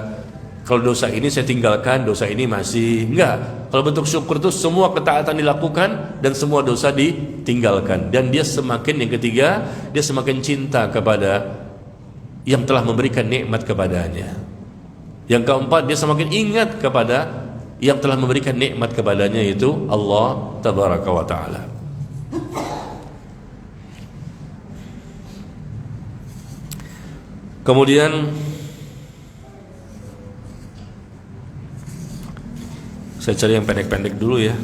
Kalau dosa ini saya tinggalkan, dosa ini masih enggak. Kalau bentuk syukur itu semua ketaatan dilakukan dan semua dosa ditinggalkan. Dan dia semakin, yang ketiga, dia semakin cinta kepada yang telah memberikan nikmat kepadanya. Yang keempat, dia semakin ingat kepada yang telah memberikan nikmat kepadanya, yaitu Allah Tabaraka wa Ta'ala. Kemudian saya cari yang pendek-pendek dulu ya.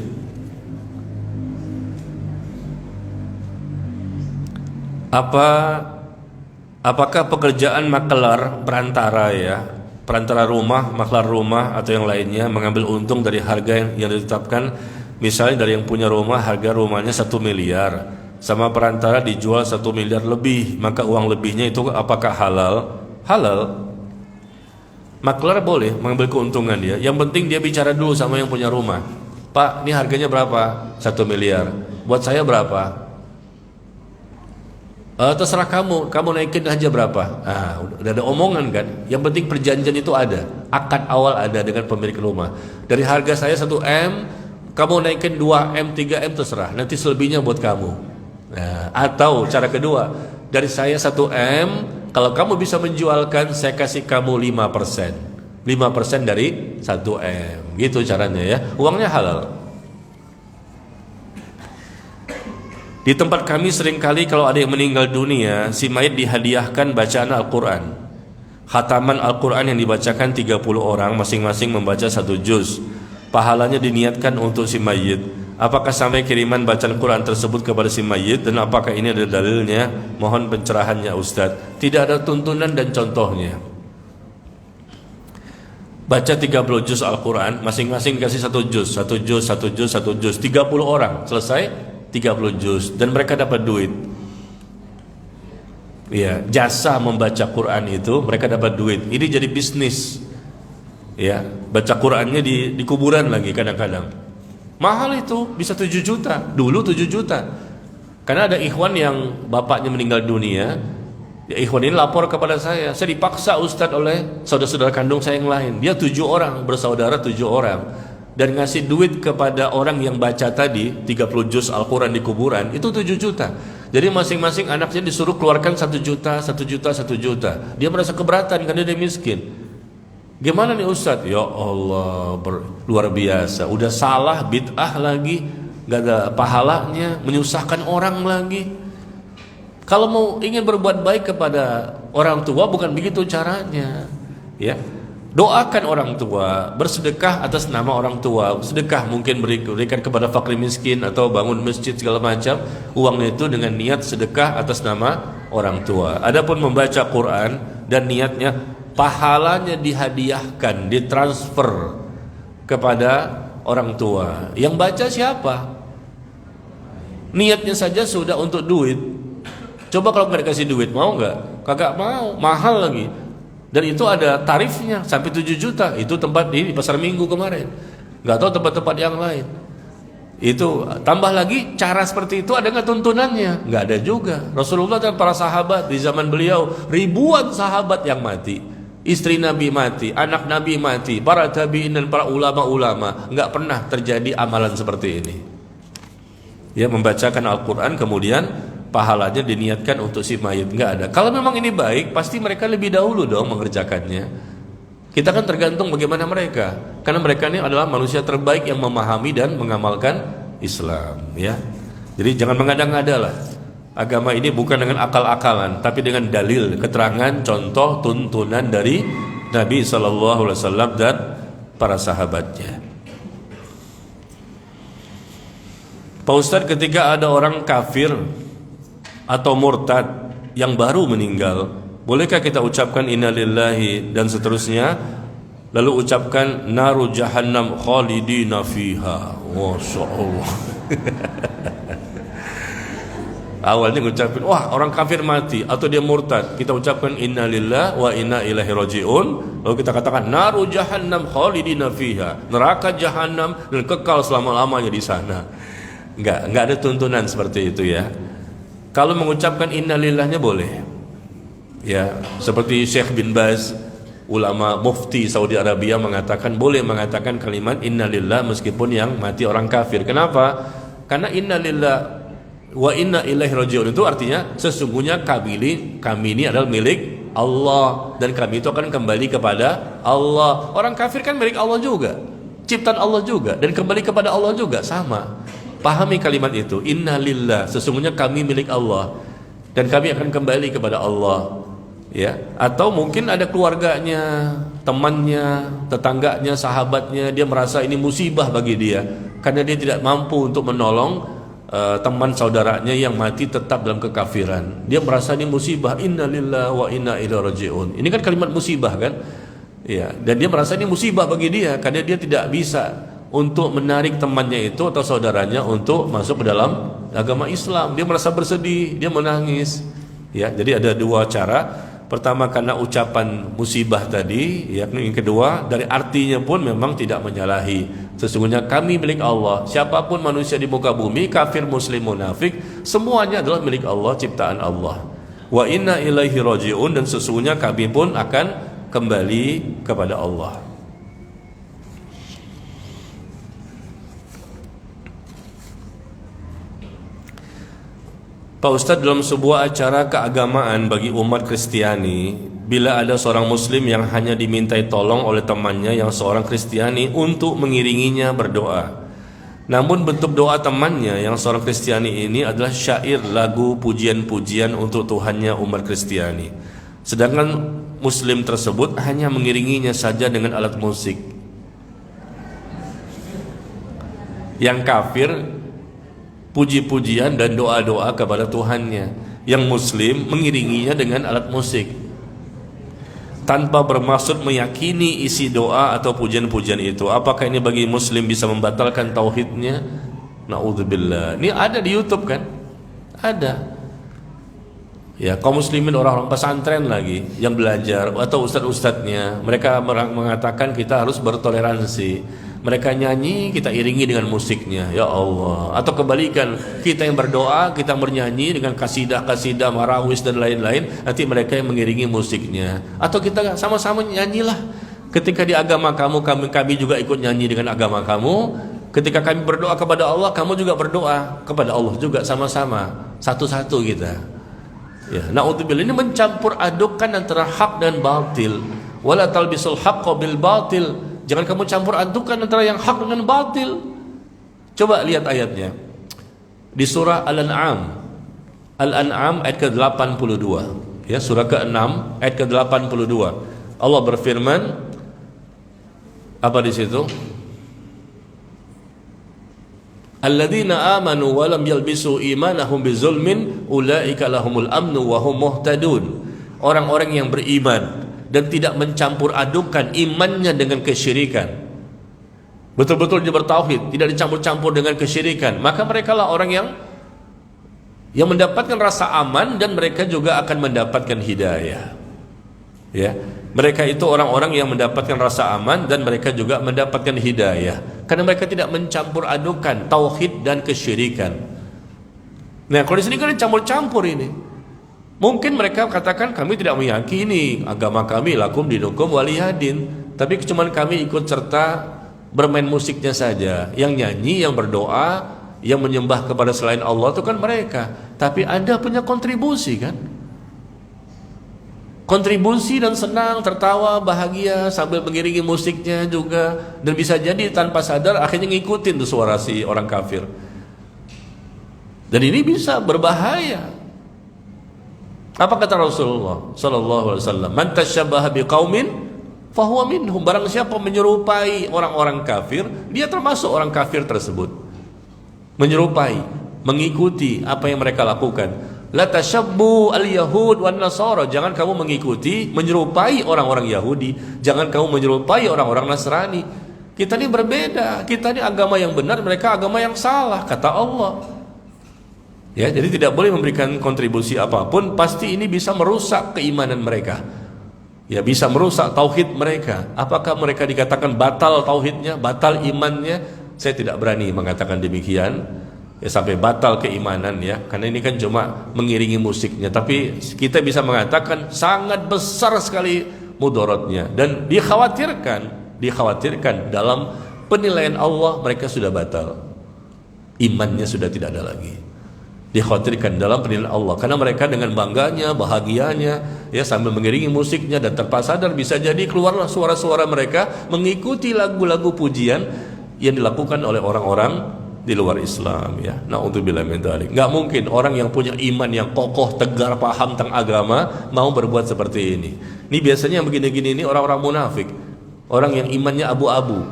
Apakah pekerjaan makelar perantara ya, perantara rumah, maklar rumah atau yang lainnya mengambil untung dari harga yang ditetapkan, misalnya dari yang punya rumah harga rumahnya 1 miliar, sama perantara dijual 1 miliar lebih, maka uang lebihnya itu apakah halal? Halal. Maklar boleh mengambil keuntungan dia. Yang penting dia bicara dulu sama yang punya rumah. Pak, ini harganya berapa? 1 miliar. Buat saya berapa? Terserah kamu naikin aja berapa. Udah ada omongan kan. Yang penting perjanjian itu ada, akad awal ada dengan pemilik rumah. Dari harga saya 1M, kamu naikin 2M, 3M, terserah. Nanti selebihnya buat kamu. Atau cara kedua, dari saya 1M, kalau kamu bisa menjualkan, saya kasih kamu 5%. 5% dari 1M. Gitu caranya ya. Uangnya halal. Di tempat kami seringkali kalau ada yang meninggal dunia, si mayit dihadiahkan bacaan Al-Quran. Khataman Al-Quran yang dibacakan 30 orang, masing-masing membaca 1 juz. Pahalanya diniatkan untuk si mayit. Apakah sampai kiriman bacaan Quran tersebut kepada si mayit, dan apakah ini ada dalilnya? Mohon pencerahannya Ustadz. Tidak ada tuntunan dan contohnya. Baca 30 juz Al-Quran, masing-masing kasih 1 juz, 1 juz, 1 juz, 1 juz, 30 orang, selesai 30 juz, dan mereka dapat duit. Ya, jasa membaca Quran itu mereka dapat duit. Ini jadi bisnis. Ya, baca Qurannya di kuburan lagi kadang-kadang. Mahal itu, bisa 7 juta. Dulu 7 juta. Karena ada ikhwan yang bapaknya meninggal dunia. Ya, ikhwan ini lapor kepada saya dipaksa Ustadz oleh saudara-saudara kandung saya yang lain. Dia 7 orang, bersaudara 7 orang. Dan ngasih duit kepada orang yang baca tadi 30 juz Al-Quran di kuburan, itu 7 juta. Jadi masing-masing anaknya disuruh keluarkan 1 juta, 1 juta, 1 juta. Dia merasa keberatan karena dia miskin. Gimana nih Ustadz? Ya Allah, luar biasa. Udah salah, bid'ah lagi, gak ada pahalanya, menyusahkan orang lagi. Kalau mau ingin berbuat baik kepada orang tua, bukan begitu caranya. Ya, doakan orang tua, bersedekah atas nama orang tua. Sedekah mungkin berikan kepada fakir miskin atau bangun masjid segala macam. Uangnya itu dengan niat sedekah atas nama orang tua. Adapun membaca Quran dan niatnya, pahalanya dihadiahkan, ditransfer kepada orang tua. Yang baca siapa? Niatnya saja sudah untuk duit. Coba kalau nggak dikasih duit, mau nggak? Kagak mau, mahal lagi. Dan itu ada tarifnya sampai 7 juta. Itu tempat di Pasar Minggu kemarin. Nggak tahu tempat-tempat yang lain. Itu tambah lagi cara seperti itu, ada nggak tuntunannya? Nggak ada juga. Rasulullah dan para sahabat di zaman beliau, ribuan sahabat yang mati. Istri Nabi mati, anak Nabi mati, para tabi'in dan para ulama-ulama. Nggak pernah terjadi amalan seperti ini. Ya, membacakan Al-Quran kemudian pahalanya diniatkan untuk si mayit, nggak ada. Kalau memang ini baik, pasti mereka lebih dahulu dong mengerjakannya. Kita kan tergantung bagaimana mereka, karena mereka ini adalah manusia terbaik yang memahami dan mengamalkan Islam. Ya, jadi jangan mengada-ngada lah. agama ini bukan dengan akal-akalan, tapi dengan dalil, keterangan, contoh, tuntunan dari Nabi sallallahu alaihi wasallam dan para sahabatnya. Pak Ustadz, ketika ada orang kafir atau murtad yang baru meninggal, bolehkah kita ucapkan innalillahi dan seterusnya, lalu ucapkan naru jahannam khalidina fiha? Masya Allah. Awalnya ngucapin, wah orang kafir mati atau dia murtad, kita ucapkan innalillahi wa inna ilaihi rajiun, lalu kita katakan naru jahannam khalidina fiha, neraka jahannam dan kekal selama-lamanya di sana. Enggak ada tuntunan seperti itu ya. Kalau mengucapkan innalillahnya boleh. Ya, seperti Syekh bin Baz, ulama mufti Saudi Arabia, mengatakan boleh mengatakan kalimat innalillah meskipun yang mati orang kafir. Kenapa? Karena innalillah wa inna ilaihi rajiun itu artinya sesungguhnya kami ini adalah milik Allah dan kami itu akan kembali kepada Allah. Orang kafir kan milik Allah juga, ciptaan Allah juga, dan kembali kepada Allah juga, sama. Pahami kalimat itu, innalillah, sesungguhnya kami milik Allah dan kami akan kembali kepada Allah. Ya, atau mungkin ada keluarganya, temannya, tetangganya, sahabatnya, dia merasa ini musibah bagi dia karena dia tidak mampu untuk menolong teman saudaranya yang mati tetap dalam kekafiran. Dia merasa ini musibah, innalillahi wa inna ilaihi rajiun. Ini kan kalimat musibah kan? Ya, dan dia merasa ini musibah bagi dia karena dia tidak bisa untuk menarik temannya itu atau saudaranya untuk masuk ke dalam agama Islam. Dia merasa bersedih, dia menangis. Ya, jadi ada dua cara. Pertama karena ucapan musibah tadi, yakni yang kedua dari artinya pun memang tidak menyalahi. Sesungguhnya kami milik Allah. Siapapun manusia di muka bumi, kafir, muslim, munafik, semuanya adalah milik Allah, ciptaan Allah. Wa inna ilaihi rajiun, dan sesungguhnya kami pun akan kembali kepada Allah. Pak Ustadz, dalam sebuah acara keagamaan bagi umat Kristiani, bila ada seorang muslim yang hanya dimintai tolong oleh temannya yang seorang Kristiani untuk mengiringinya berdoa, namun bentuk doa temannya yang seorang Kristiani ini adalah syair, lagu, pujian-pujian untuk Tuhannya umat Kristiani, sedangkan muslim tersebut hanya mengiringinya saja dengan alat musik. Yang kafir puji-pujian dan doa-doa kepada Tuhannya, yang muslim mengiringinya dengan alat musik tanpa bermaksud meyakini isi doa atau pujian-pujian itu. Apakah ini bagi muslim bisa membatalkan tauhidnya? Na'udzubillah. Ini ada di YouTube kan? Ada. Ya, kaum muslimin, orang-orang pesantren lagi yang belajar atau ustadz-ustadznya, mereka mengatakan kita harus bertoleransi. Mereka nyanyi, kita iringi dengan musiknya, ya Allah. Atau kebalikan, kita yang berdoa, kita bernyanyi dengan kasidah-kasidah, marawis dan lain-lain, nanti mereka yang mengiringi musiknya. Atau kita sama-sama nyanyilah. Ketika di agama kamu, kami juga ikut nyanyi dengan agama kamu. Ketika kami berdoa kepada Allah, kamu juga berdoa kepada Allah juga, sama-sama, satu-satu kita. Ya, na'udzubillah, ini mencampur adukkan antara hak dan batil. Wala talbisul haqqa bil batil. Jangan kamu campur adukan antara yang hak dengan batil. Coba lihat ayatnya di surah Al-An'am. Al-An'am ayat ke-82. Ya, surah ke-6 ayat ke-82. Allah berfirman apa di situ? Alladzina amanu wa lam yalbisu imanahum bizulmin ulaika lahumul amnu wa hum muhtadun. Orang-orang yang beriman dan tidak mencampur adukan imannya dengan kesyirikan, betul-betul dia bertauhid, tidak dicampur-campur dengan kesyirikan, maka mereka lah orang yang mendapatkan rasa aman dan mereka juga akan mendapatkan hidayah. Ya, mereka itu orang-orang yang mendapatkan rasa aman dan mereka juga mendapatkan hidayah karena mereka tidak mencampur adukan tauhid dan kesyirikan. Nah, kalau di sini kan dicampur-campur ini. Mungkin mereka katakan kami tidak meyakini agama kami lakum dinukum waliyadin, tapi cuma kami ikut serta bermain musiknya saja. Yang nyanyi, yang berdoa, yang menyembah kepada selain Allah itu kan mereka. Tapi Anda punya kontribusi kan? Kontribusi dan senang, tertawa, bahagia sambil mengiringi musiknya juga, dan bisa jadi tanpa sadar akhirnya ngikutin tuh suara si orang kafir. Dan ini bisa berbahaya. Apa kata Rasulullah sallallahu alaihi wasallam? Man tasyabbaha biqaumin fahuwa minhum. Barang siapa menyerupai orang-orang kafir, dia termasuk orang kafir tersebut. Menyerupai, mengikuti apa yang mereka lakukan. La tashabbu al-yahud wan nasara. Jangan kamu mengikuti, menyerupai orang-orang Yahudi, jangan kamu menyerupai orang-orang Nasrani. Kita ini berbeda, kita ini agama yang benar, mereka agama yang salah, kata Allah. Ya, jadi tidak boleh memberikan kontribusi apapun, pasti ini bisa merusak keimanan mereka. Ya, bisa merusak tauhid mereka. Apakah mereka dikatakan batal tauhidnya, batal imannya? Saya tidak berani mengatakan demikian. Ya, sampai batal keimanan ya, karena ini kan cuma mengiringi musiknya. Tapi kita bisa mengatakan sangat besar sekali mudaratnya, dan dikhawatirkan dalam penilaian Allah mereka sudah batal, imannya sudah tidak ada lagi. Dikhawatirkan dalam penilaian Allah, karena mereka dengan bangganya, bahagianya ya, sambil mengiringi musiknya, dan tanpa sadar bisa jadi keluarlah suara-suara mereka mengikuti lagu-lagu pujian yang dilakukan oleh orang-orang di luar Islam ya. Na'udzubillah min dzalik. Enggak mungkin orang yang punya iman yang kokoh, tegar, paham tentang agama mau berbuat seperti ini. Ini biasanya yang begini-gini ini orang-orang munafik. Orang yang imannya abu-abu,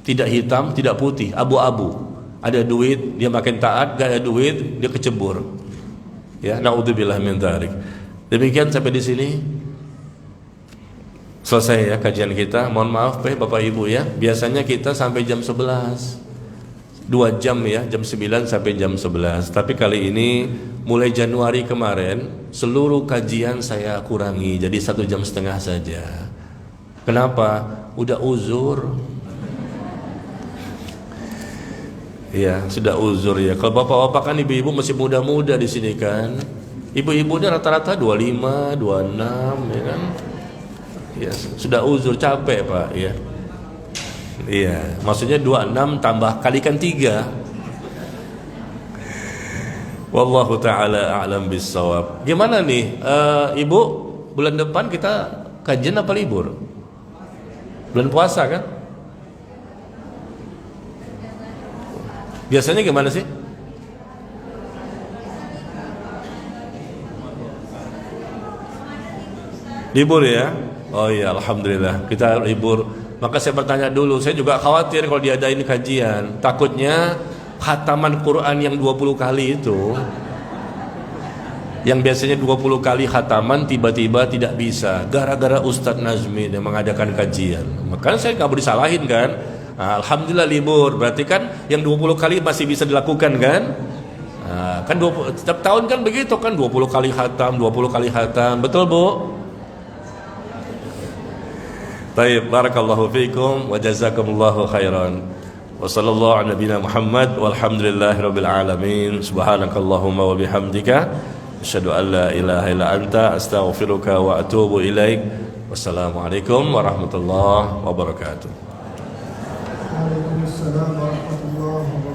tidak hitam, tidak putih, abu-abu. Ada duit dia makin taat, gak ada duit dia kecebur. Ya, naudzubillah min dzalik. Demikian sampai di sini selesai ya kajian kita. Mohon maaf Bapak Ibu ya. Biasanya kita sampai jam 11. 2 jam ya, jam 9 sampai jam 11. Tapi kali ini mulai Januari kemarin seluruh kajian saya kurangi jadi 1,5 jam saja. Kenapa? Udah uzur. Ya, sudah uzur ya. Kalau bapak-bapak kan ibu-ibu masih muda-muda di sini kan. Ibu-ibunya rata-rata 25, 26 ya kan. Ya, sudah uzur, capek Pak ya. Iya, maksudnya 26 tambah kalikan 3. Wallahu taala a'lam bissawab. Gimana nih? Ibu, bulan depan kita kajian apa libur? Bulan puasa kan? Biasanya gimana sih? Libur ya? Oh iya, alhamdulillah kita libur. Maka saya bertanya dulu, saya juga khawatir kalau diadain kajian. Takutnya khataman Quran yang 20 kali itu, yang biasanya 20 kali khataman tiba-tiba tidak bisa gara-gara Ustadz Nazmi yang mengadakan kajian. Maka saya nggak boleh salahin kan. Nah, alhamdulillah libur, berarti kan yang 20 kali masih bisa dilakukan kan? Nah, kan 20, setiap tahun kan begitu kan, 20 kali khatam, 20 kali khatam, betul Bu? Baik, barakallahu fiikum wa jazakumullahu khairan. Wa sallallahu ala nabiyina Muhammad walhamdulillahirabbil alamin. Subhanakallahumma wa bihamdika asyhadu an la ilaha illa anta astaghfiruka wa atubu ilaik. Wassalamualaikum warahmatullahi wabarakatuh. Waalaikumsalam warahmatullahi wabarakatuh.